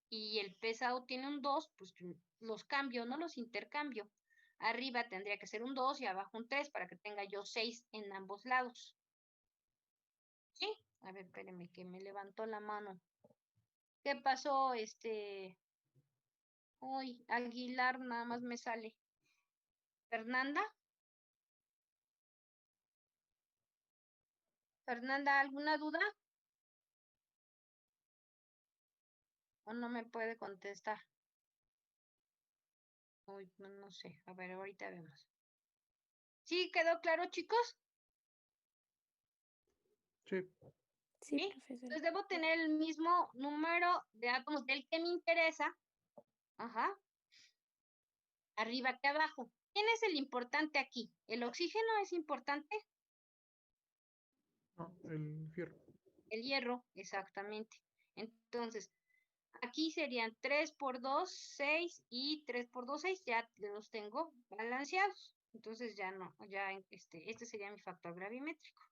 y el pesado tiene un 2, pues los cambio, no los intercambio. Arriba tendría que ser un 2 y abajo un 3 para que tenga yo 6 en ambos lados. ¿Sí? A ver, espérenme que me levantó la mano. ¿Qué pasó? Uy, Aguilar nada más me sale. ¿Fernanda? ¿Fernanda, alguna duda? ¿O no me puede contestar? Uy, no sé. A ver, ahorita vemos. ¿Sí quedó claro, chicos? Sí. Sí, ¿Sí? profesora. Entonces debo tener el mismo número de átomos del que me interesa Ajá. Arriba que abajo. ¿Quién es el importante aquí? ¿El oxígeno es importante? No, el fierro. El hierro, exactamente. Entonces, aquí serían 3 por 2, 6 y 3 por 2, 6. Ya los tengo balanceados. Entonces ya no, ya este sería mi factor gravimétrico.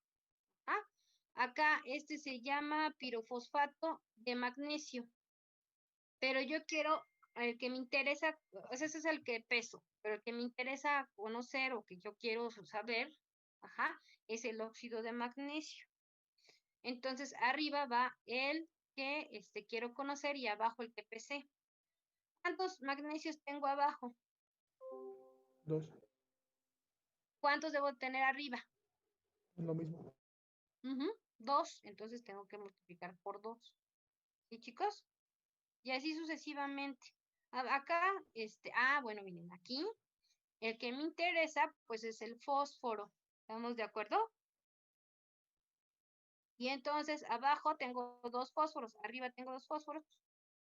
Ah, acá este se llama pirofosfato de magnesio. Pero yo quiero, el que me interesa, o sea, ese es el que peso, pero el que me interesa conocer o que yo quiero saber, ajá, es el óxido de magnesio. Entonces, arriba va el que quiero conocer y abajo el que pesé. ¿Cuántos magnesios tengo abajo? 2. ¿Cuántos debo tener arriba? Lo mismo. 2, entonces tengo que multiplicar por 2. ¿Sí, chicos? Y así sucesivamente. Acá, bueno, miren, aquí, el que me interesa, pues es el fósforo. ¿Estamos de acuerdo? Y entonces, abajo tengo 2 fósforos, arriba tengo 2 fósforos,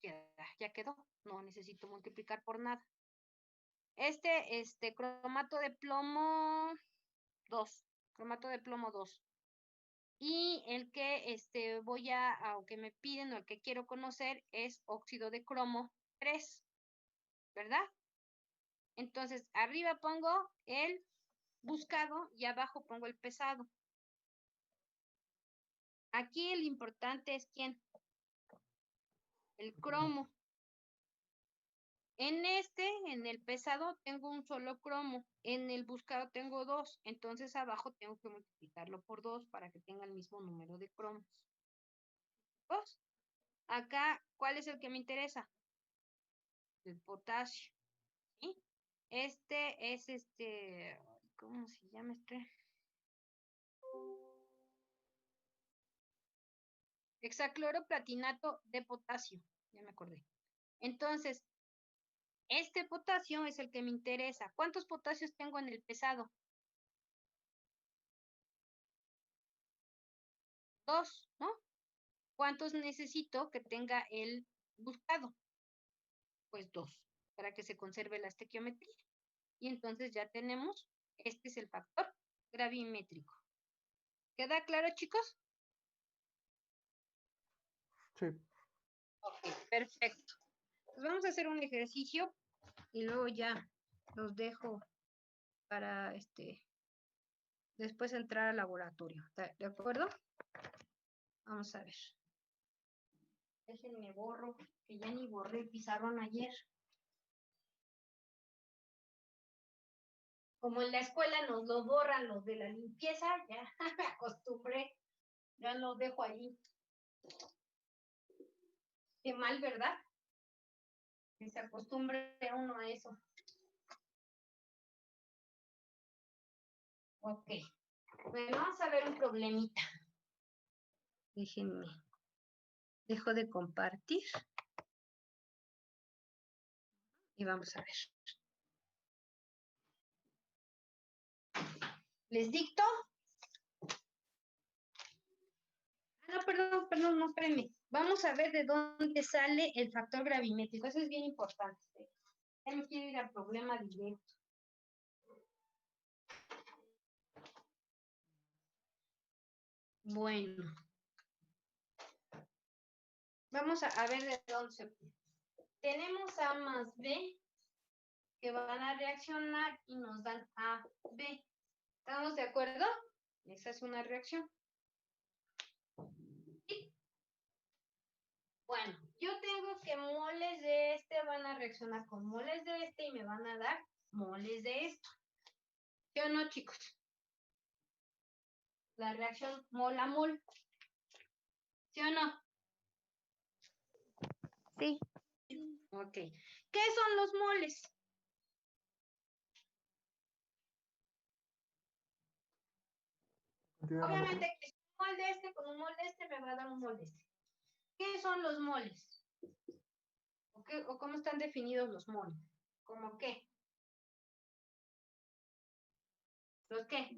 ya quedó. No necesito multiplicar por nada. Cromato de plomo 2, cromato de plomo 2. Y el que o que me piden o el que quiero conocer es óxido de cromo 3, ¿verdad? Entonces, arriba pongo el buscado y abajo pongo el pesado. Aquí el importante es ¿quién? El cromo. En el pesado, tengo un solo cromo. En el buscado tengo 2. Entonces, abajo tengo que multiplicarlo por 2 para que tenga el mismo número de cromos. 2. Acá, ¿cuál es el que me interesa? El potasio. ¿Sí? Este es ¿cómo se llama este? Hexacloroplatinato de potasio. Ya me acordé. Entonces, este potasio es el que me interesa. ¿Cuántos potasios tengo en el pesado? 2, ¿no? ¿Cuántos necesito que tenga el buscado? Pues 2, para que se conserve la estequiometría. Y entonces ya tenemos, este es el factor gravimétrico. ¿Queda claro, chicos? Sí. Ok, perfecto. Pues vamos a hacer un ejercicio y luego ya los dejo para después entrar al laboratorio. ¿De acuerdo? Vamos a ver. Déjenme borro, que ya ni borré el pizarrón ayer. Como en la escuela nos lo borran los de la limpieza, ya me acostumbré, ya los dejo allí. Qué mal, ¿verdad? Que se acostumbre uno a eso. Ok. Bueno, vamos a ver un problemita. Déjenme. Dejo de compartir. Y vamos a ver. ¿Les dicto? No, perdón, no, espérenme. Vamos a ver de dónde sale el factor gravimétrico. Eso es bien importante. Ya me quiero ir al problema directo. Bueno. Vamos a ver de dónde se... Tenemos A más B que van a reaccionar y nos dan A, B. ¿Estamos de acuerdo? Esa es una reacción. ¿Sí? Bueno, yo tengo que moles de van a reaccionar con moles de y me van a dar moles de esto. ¿Sí o no, chicos? La reacción mol a mol. ¿Sí o no? Sí. Ok. ¿Qué son los moles? Obviamente que un mol de con un mol de me va a dar un mol de ¿Qué son los moles? ¿O cómo están definidos los moles? ¿Cómo qué? ¿Los qué?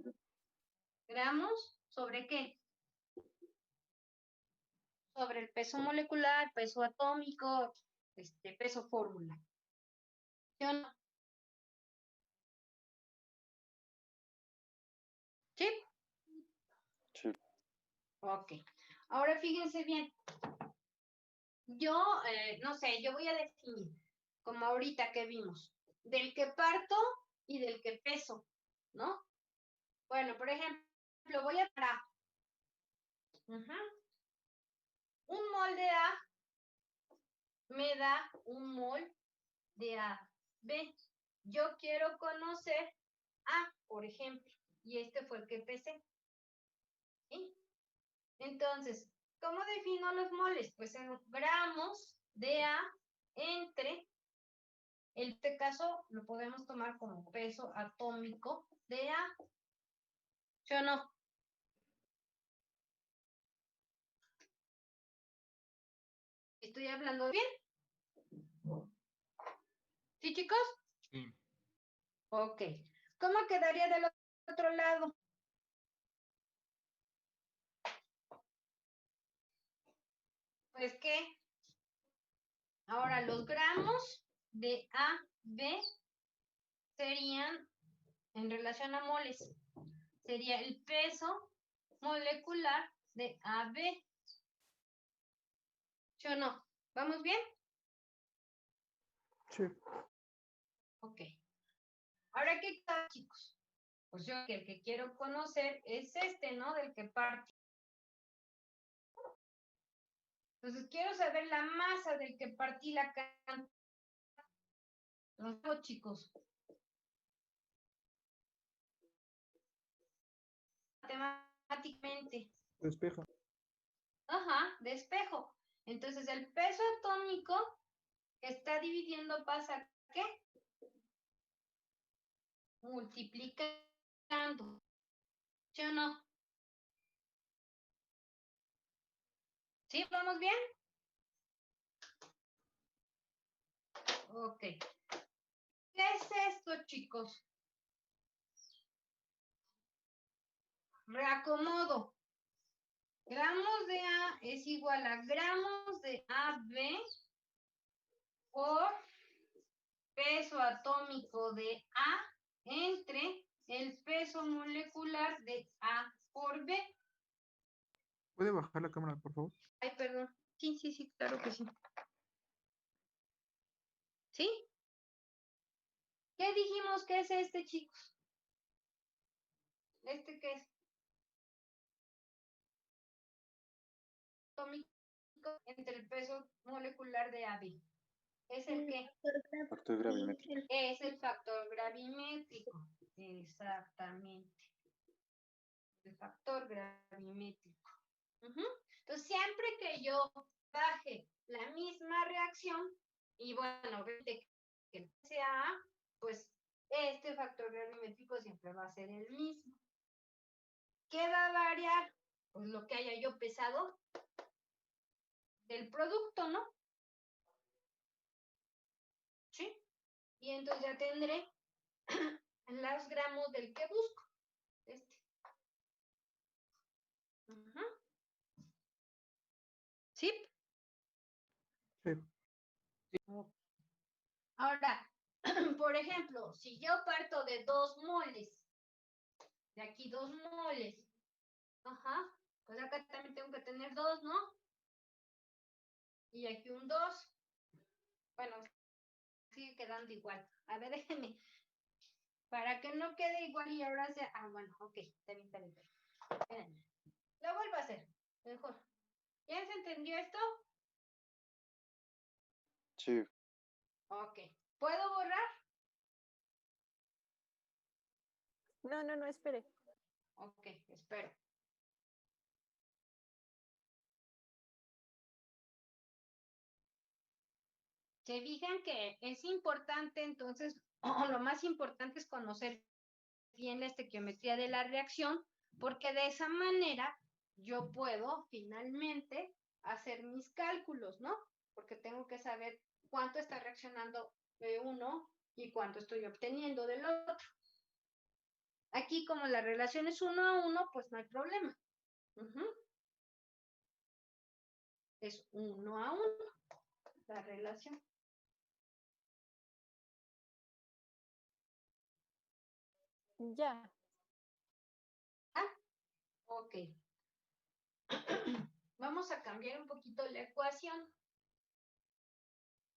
¿Gramos sobre qué? Sobre el peso molecular, peso atómico, peso fórmula. ¿Sí o no? ¿Sí? Sí. Ok. Ahora fíjense bien. Yo, no sé, yo voy a definir, como ahorita que vimos, del que parto y del que peso, ¿no? Bueno, por ejemplo, voy a parar. Un mol de A me da un mol de AB. Yo quiero conocer A, por ejemplo, y este fue el que pesé. ¿Sí? Entonces, ¿cómo defino los moles? Pues en gramos de A entre, en este caso lo podemos tomar como peso atómico de A. ¿Sí o no? ¿Estoy hablando bien? ¿Sí, chicos? Sí. Ok. ¿Cómo quedaría del otro lado? Pues que ahora los gramos de AB serían, en relación a moles, sería el peso molecular de AB. ¿Sí o no? ¿Vamos bien? Sí. Ok. Ahora, ¿qué tal, chicos? Pues yo el que quiero conocer es este, ¿no? Del que parte. Entonces, quiero saber la masa del que partí la cantidad. Los chicos. Matemáticamente. Despeja. Ajá, de espejo. Entonces, el peso atómico que está dividiendo pasa, ¿qué? Multiplicando. ¿Sí o no? ¿Sí? ¿Vamos bien? Ok. ¿Qué es esto, chicos? Reacomodo. Gramos de A es igual a gramos de AB por peso atómico de A entre el peso molecular de A por B. ¿Puede bajar la cámara, por favor? Ay, perdón. Sí, claro que sí. ¿Sí? ¿Qué dijimos que es este, chicos? ¿Este qué es? Atómico entre el peso molecular de AB. ¿Es el qué? Factor gravimétrico. Es el factor gravimétrico. Exactamente. El factor gravimétrico. Entonces, siempre que yo baje la misma reacción, y bueno, que sea A, pues este factor gravimétrico siempre va a ser el mismo. ¿Qué va a variar? Pues lo que haya yo pesado del producto, ¿no? ¿Sí? Y entonces ya tendré los gramos del que busco. Este. ¿Sí? Sí. Ahora, por ejemplo, si yo parto de 2 moles, de aquí 2 moles, pues acá también tengo que tener 2, ¿no? Y aquí un 2. Bueno, sigue quedando igual. A ver, déjenme. Para que no quede igual y ahora sea. Ah, bueno, ok, está bien. Espérenme. Lo vuelvo a hacer. Mejor. ¿Ya se entendió esto? Sí. Ok. ¿Puedo borrar? No, espere. Ok, espero. Se fijan que es importante, entonces, lo más importante es conocer bien la estequiometría de la reacción, porque de esa manera yo puedo finalmente hacer mis cálculos, ¿no? Porque tengo que saber cuánto está reaccionando de uno y cuánto estoy obteniendo del otro. Aquí, como la relación es 1 a 1, pues no hay problema. Es 1 a 1 la relación. Ya. Ok. Vamos a cambiar un poquito la ecuación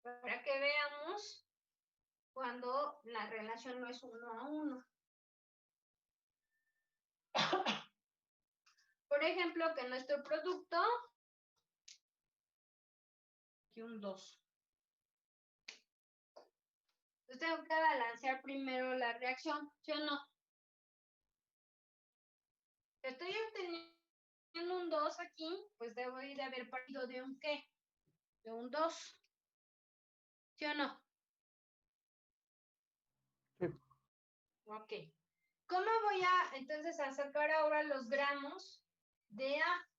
para que veamos cuando la relación no es 1:1. Por ejemplo, que nuestro producto y un 2. Entonces tengo que balancear primero la reacción, ¿sí o no? Estoy obteniendo un 2 aquí, pues debo ir de haber partido de un ¿qué? De un 2. ¿Sí o no? Sí. Ok. ¿Cómo voy a entonces a sacar ahora los gramos de A?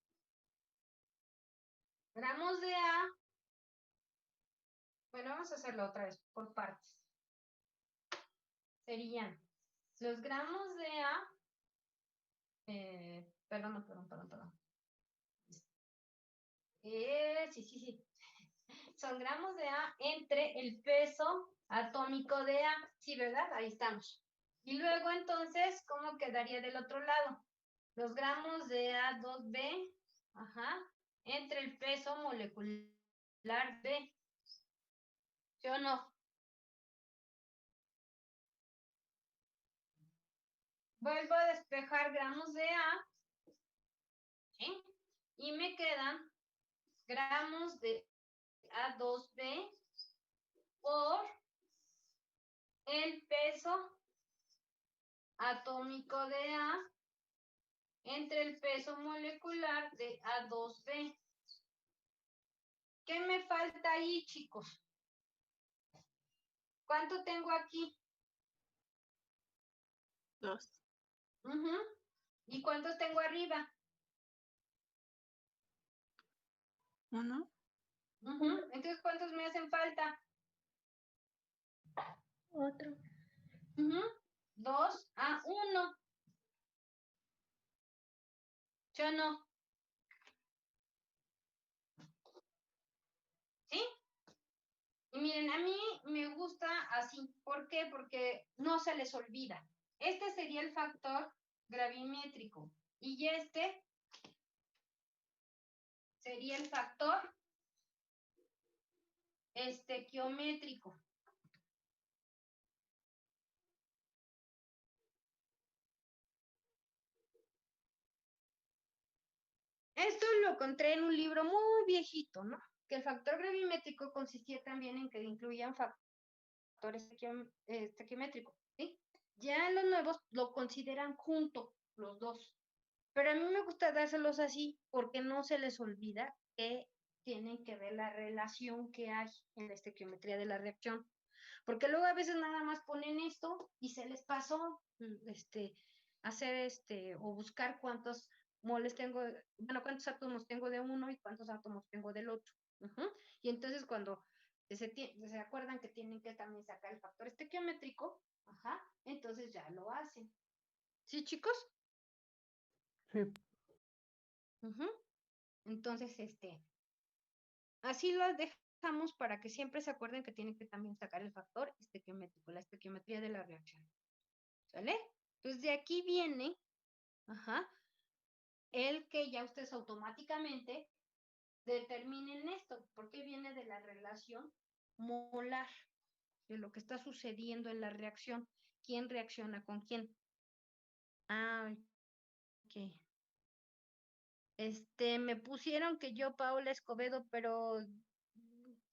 Gramos de A. Bueno, vamos a hacerlo otra vez por partes. Serían los gramos de A. Perdón. Sí. Son gramos de A entre el peso atómico de A. Sí, ¿verdad? Ahí estamos. Y luego entonces, ¿cómo quedaría del otro lado? Los gramos de A2B, entre el peso molecular B. ¿Sí o no? Vuelvo a despejar gramos de A, ¿sí? Y me quedan gramos de A2B por el peso atómico de A entre el peso molecular de A2B. ¿Qué me falta ahí, chicos? ¿Cuánto tengo aquí? 2. ¿Y cuántos tengo arriba? 1. Entonces, ¿cuántos me hacen falta? Otro. 2 a 1. ¿Sí o no? ¿Sí? Y miren, a mí me gusta así. ¿Por qué? Porque no se les olvida. Este sería el factor gravimétrico. Y este sería el factor estequiométrico. Esto lo encontré en un libro muy viejito, ¿no? Que el factor gravimétrico consistía también en que incluían factores estequiométricos, ¿sí? Ya los nuevos lo consideran junto, los dos. Pero a mí me gusta dárselos así porque no se les olvida que tienen que ver la relación que hay en la estequiometría de la reacción. Porque luego a veces nada más ponen esto y se les pasó hacer o buscar cuántos moles tengo, bueno, cuántos átomos tengo de uno y cuántos átomos tengo del otro. Y entonces cuando se acuerdan que tienen que también sacar el factor estequiométrico, entonces ya lo hacen. ¿Sí, chicos? Sí. Entonces, así lo dejamos para que siempre se acuerden que tienen que también sacar el factor estequiométrico, la estequiometría de la reacción. ¿Sale? Entonces, de aquí viene, el que ya ustedes automáticamente determinen esto, porque viene de la relación molar, de lo que está sucediendo en la reacción. ¿Quién reacciona con quién? Ok. Me pusieron que yo, Paola Escobedo, pero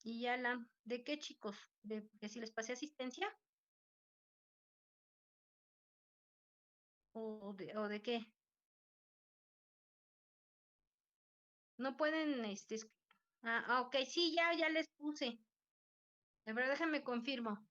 y Alan, ¿de qué, chicos? ¿De que si les pasé asistencia? ¿O de qué? No pueden, ok, sí, ya les puse. De verdad, déjame confirmo.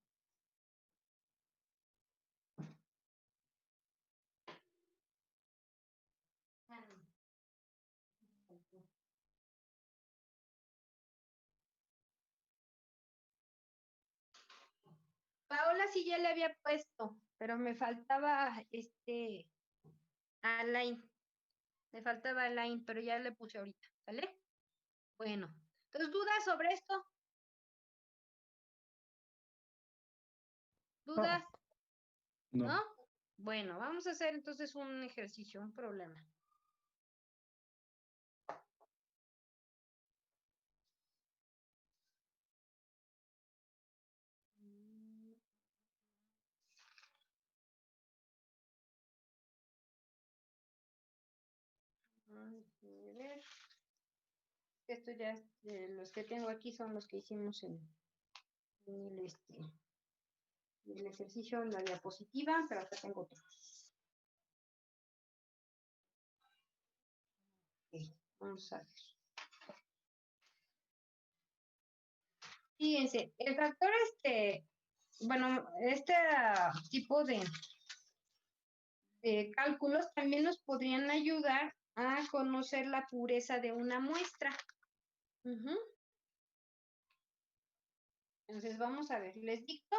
Paola sí ya le había puesto, pero me faltaba Alain. Me faltaba Alain, pero ya le puse ahorita, ¿sale? Bueno, entonces, ¿dudas sobre esto? ¿Dudas? No. ¿No? Bueno, vamos a hacer entonces un ejercicio, un problema. A ver. Esto ya, los que tengo aquí son los que hicimos en el ejercicio en la diapositiva, pero acá tengo otro. Ok, vamos a ver. Fíjense, el factor bueno, este tipo de cálculos también nos podrían ayudar a conocer la pureza de una muestra. Ujú. Entonces vamos a ver, les dicto.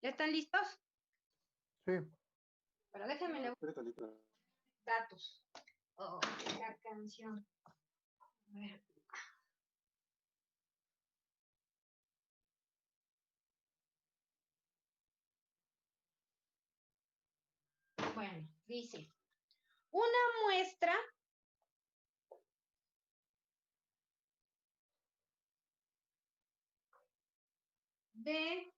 ¿Ya están listos? Sí. Pero déjenme leer datos. Oh, la canción. A ver. Bueno, dice, una muestra de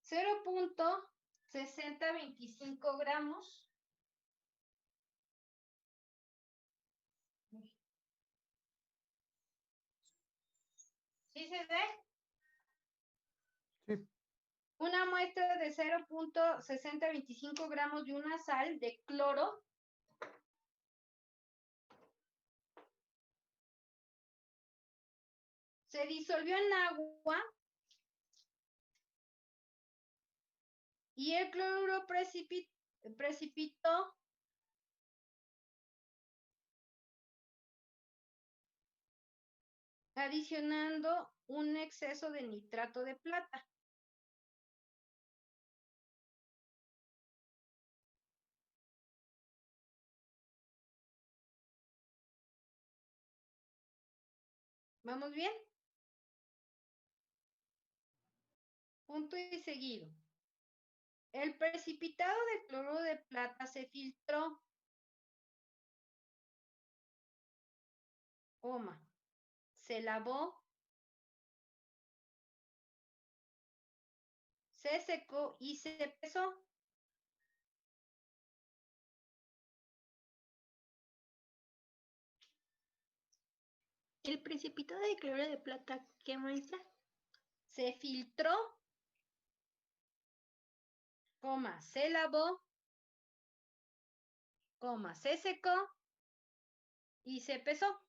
0.6025 gramos. ¿Sí se ve? Sí. Una muestra de 0.6025 gramos de una sal de cloro se disolvió en agua y el cloruro precipitó adicionando un exceso de nitrato de plata. ¿Vamos bien? Punto y seguido. El precipitado de cloruro de plata se filtró, se lavó, se secó y se pesó. ¿El precipitado de cloruro de plata qué muestra? Se filtró, se lavó, se secó y se pesó.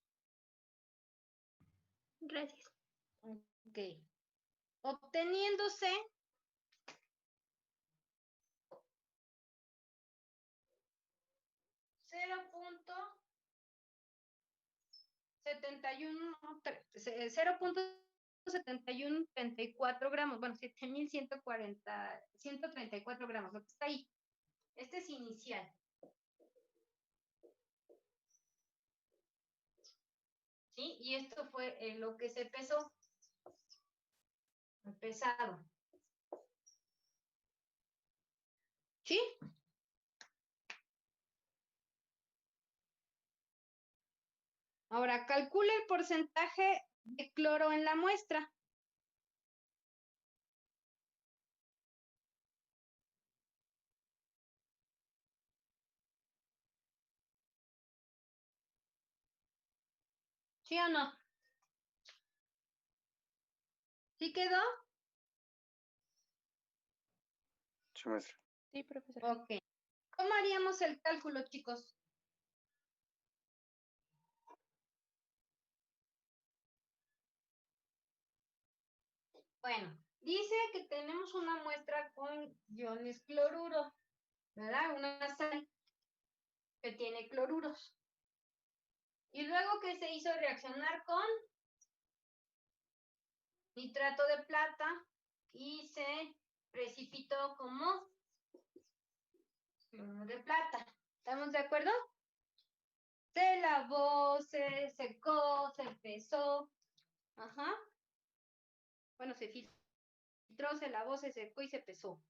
Gracias. Ok. Obteniéndose cero punto 0.7134 gramos, bueno, 7.134 gramos, lo que está ahí. Este es inicial. ¿Sí? Y esto fue lo que se pesó. Pesado. ¿Sí? Ahora, calcule el porcentaje de cloro en la muestra. ¿Sí o no? ¿Sí quedó? Sí, maestra. Sí, profesor. Ok. ¿Cómo haríamos el cálculo, chicos? Bueno, dice que tenemos una muestra con iones cloruro, ¿verdad? Una sal que tiene cloruros. Y luego que se hizo reaccionar con nitrato de plata y se precipitó como cloruro de plata. ¿Estamos de acuerdo? Se lavó, se secó, se pesó. Ajá. Bueno, se filtró. se lavó, se secó y se pesó.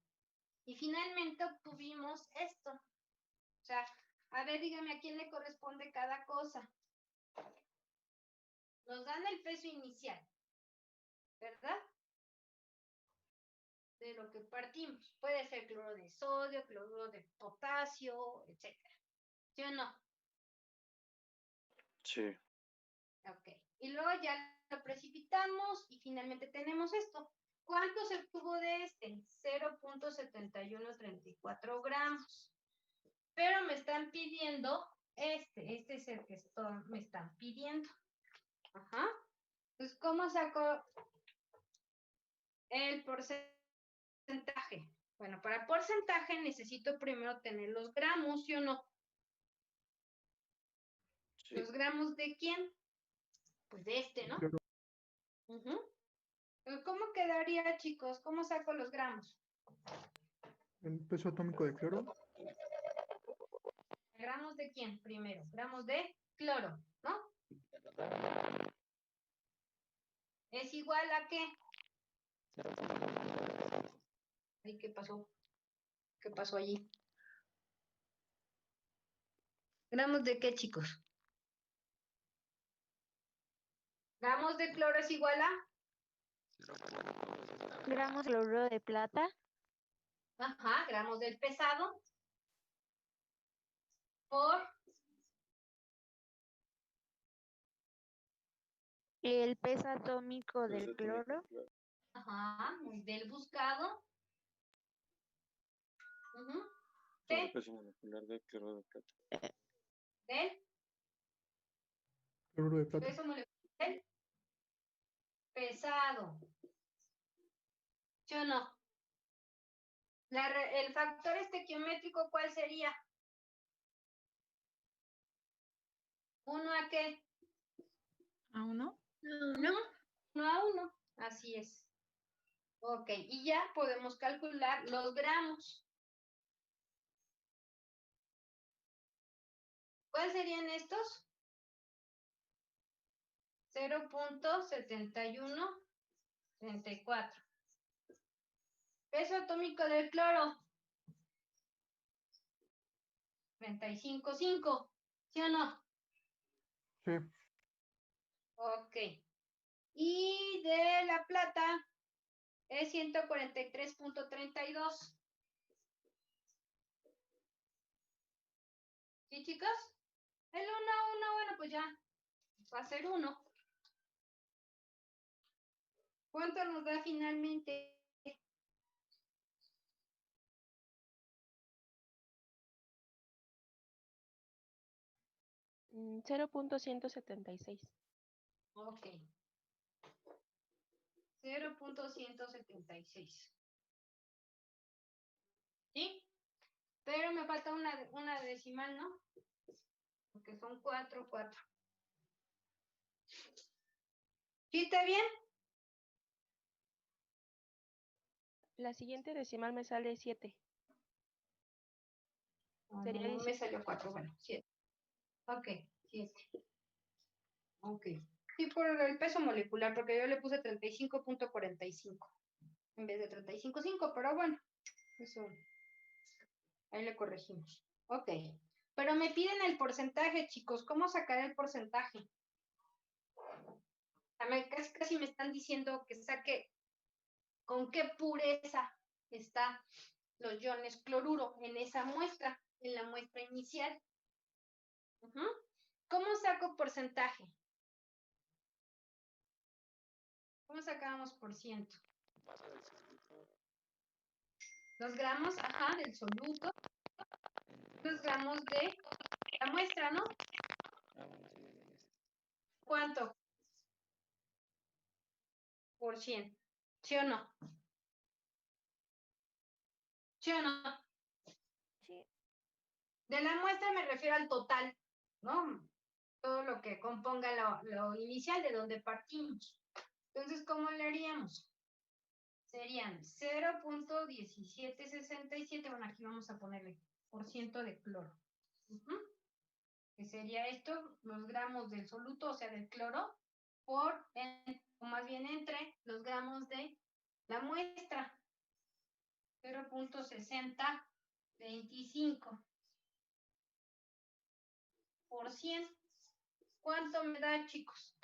Y finalmente obtuvimos esto. O sea, a ver, dígame a quién le corresponde cada cosa. Nos dan el peso inicial, ¿verdad? De lo que partimos. Puede ser cloruro de sodio, cloruro de potasio, etcétera. ¿Sí o no? Sí. Ok. Y luego ya lo precipitamos y finalmente tenemos esto. ¿Cuánto se obtuvo de este? 0.7134 gramos. Pero me están pidiendo este es el que me están pidiendo. Ajá. Entonces, ¿cómo saco el porcentaje? Bueno, para porcentaje necesito primero tener los gramos, ¿sí o no? Sí. ¿Los gramos de quién? Pues de este, ¿no? Cloro. Entonces, ¿cómo quedaría, chicos? ¿Cómo saco los gramos? El peso atómico de cloro. ¿Gramos de quién primero? Gramos de cloro, ¿no? ¿Es igual a qué? Ay, ¿qué pasó? ¿Qué pasó allí? ¿Gramos de qué, chicos? ¿Gramos de cloro es igual a? Gramos de cloruro de plata. Ajá, gramos del pesado por El peso atómico del cloro. ajá, del buscado. El peso molecular de cloruro de plata. Del Cloruro de plata. peso molecular del pesado. ¿Sí o no? El factor estequiométrico, ¿cuál sería? ¿Uno a qué? ¿A uno? No. 1 a 1. Así es. Ok, y ya podemos calcular los gramos. ¿Cuáles serían estos? 0.7134. Peso atómico del cloro. 35.5. ¿Sí o no? Sí. Ok. Y de la plata es 143.32. ¿Sí, chicos? El 1 a 1, bueno, pues ya va a ser 1. ¿Cuánto nos da finalmente? 0.176. Ok. 0.176. ¿Sí? Pero me falta una decimal, ¿no? Porque son 4. ¿Sí está bien? La siguiente decimal me sale 7. Sería No me 17. salió 4, bueno, 7. Ok, 7. Ok. Sí, por el peso molecular, porque yo le puse 35.45 en vez de 35.5, pero bueno, eso ahí le corregimos. Ok. Pero me piden el porcentaje, chicos. ¿Cómo sacar el porcentaje? Casi me están diciendo que saque con qué pureza está los iones cloruro en esa muestra, en la muestra inicial. ¿Cómo saco porcentaje? ¿Cómo sacamos por ciento? Los gramos, ajá, del soluto. Los gramos de la muestra, ¿no? ¿Cuánto? Por 100. ¿Sí o no? ¿Sí o no? Sí. De la muestra me refiero al total, ¿no? Todo lo que componga lo inicial de donde partimos. Entonces, ¿cómo le haríamos? Serían 0.1767, bueno, aquí vamos a ponerle por ciento de cloro. Que sería esto, los gramos del soluto, o sea, del cloro, o más bien entre los gramos de la muestra. 0.6025 por 100. ¿Cuánto me da, chicos?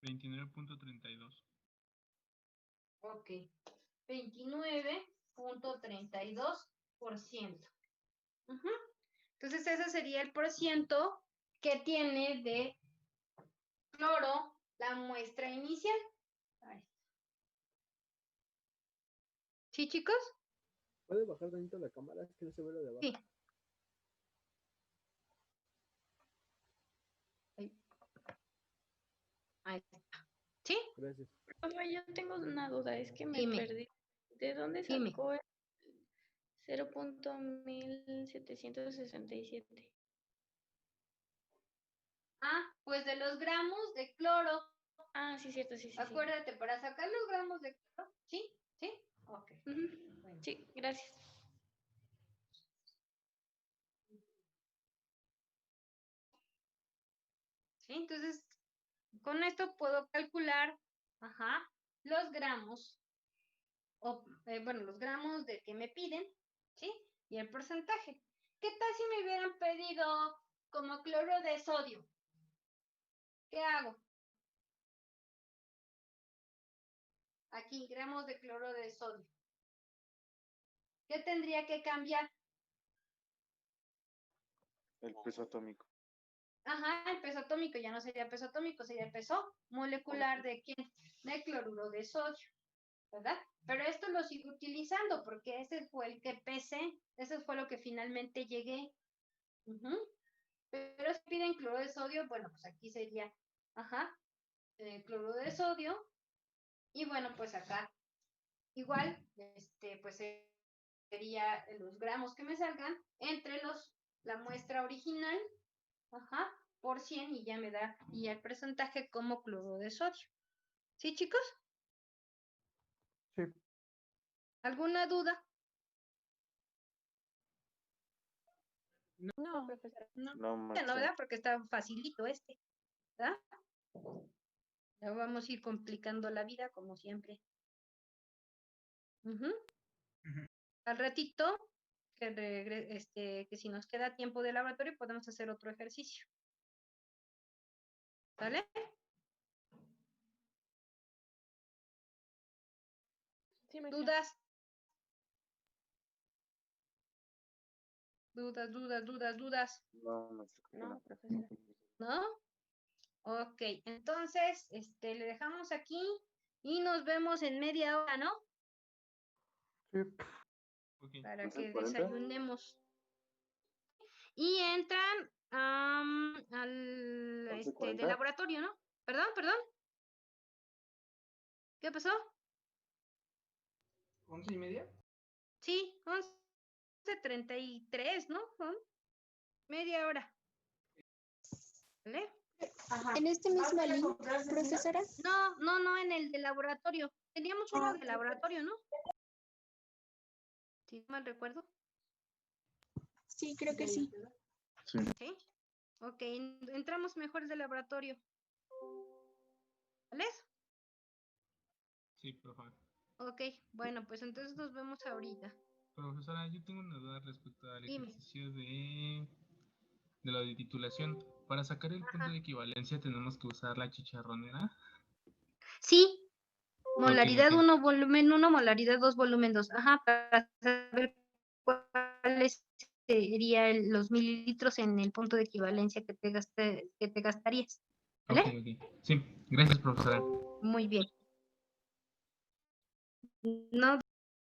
$29.32. Ok. 29.32%. Entonces, ese sería el porciento que tiene de cloro la muestra inicial. Ahí. ¿Sí, chicos? ¿Puede bajar dentro la cámara? Es que no se ve lo de abajo. Sí. Ahí está. ¿Sí? Gracias. Profe, yo tengo una duda, es que me Dime. perdí. ¿De dónde Dime. sacó el 0.1767? Ah, pues de los gramos de cloro. Ah, sí, cierto, sí. Acuérdate, para sacar los gramos de cloro. ¿Sí? ¿Sí? Ok. Ujú. Bueno. Sí, gracias. ¿Sí? Entonces, con esto puedo calcular, los gramos, los gramos de que me piden, ¿sí? Y el porcentaje. ¿Qué tal si me hubieran pedido como cloro de sodio? ¿Qué hago? Aquí, gramos de cloro de sodio. ¿Qué tendría que cambiar? El peso atómico. El peso atómico ya no sería peso atómico, sería el peso molecular de ¿quién? De cloruro de sodio, ¿verdad? Pero esto lo sigo utilizando porque ese fue el que pesé, ese fue lo que finalmente llegué. Pero si piden cloruro de sodio, bueno, pues aquí sería, cloruro de sodio. Y bueno, pues acá igual, pues sería los gramos que me salgan entre la muestra original, por 100 y ya me da y el porcentaje como cloruro de sodio. ¿Sí, chicos? Sí. ¿Alguna duda? No. Profesora. No, No, maestra. ¿verdad? Porque está facilito ¿verdad? Ya vamos a ir complicando la vida como siempre. Al ratito, que si nos queda tiempo de laboratorio, podemos hacer otro ejercicio. ¿Vale? Sí, maestra. ¿Dudas? ¿Dudas? No, maestra. No, profesora. ¿No? Ok, entonces, le dejamos aquí y nos vemos en media hora, ¿no? Sí. Ok. Para que 11:40. desayunemos. Y entran al 11:40. de laboratorio, ¿no? Perdón. ¿Qué pasó? 11:30. Sí, 11:33, ¿no? Media hora. ¿Vale? ¿En este mismo link, profesora? No, en el de laboratorio. Teníamos uno de laboratorio, ¿no? Si no mal recuerdo. Sí, creo que sí. Sí. ¿Sí? Ok, entramos mejor de laboratorio. ¿Vale? Sí, profesor. Ok, bueno, pues entonces nos vemos ahorita. Profesora, yo tengo una duda respecto al Dime. ejercicio de la de titulación. Para sacar el punto de equivalencia tenemos que usar la chicharronera. Sí. Molaridad Ok. 1, volumen 1, molaridad 2, volumen 2. Para saber cuáles serían los mililitros en el punto de equivalencia que te gastarías. ¿Vale? Ok. Sí, gracias, profesora. Muy bien. No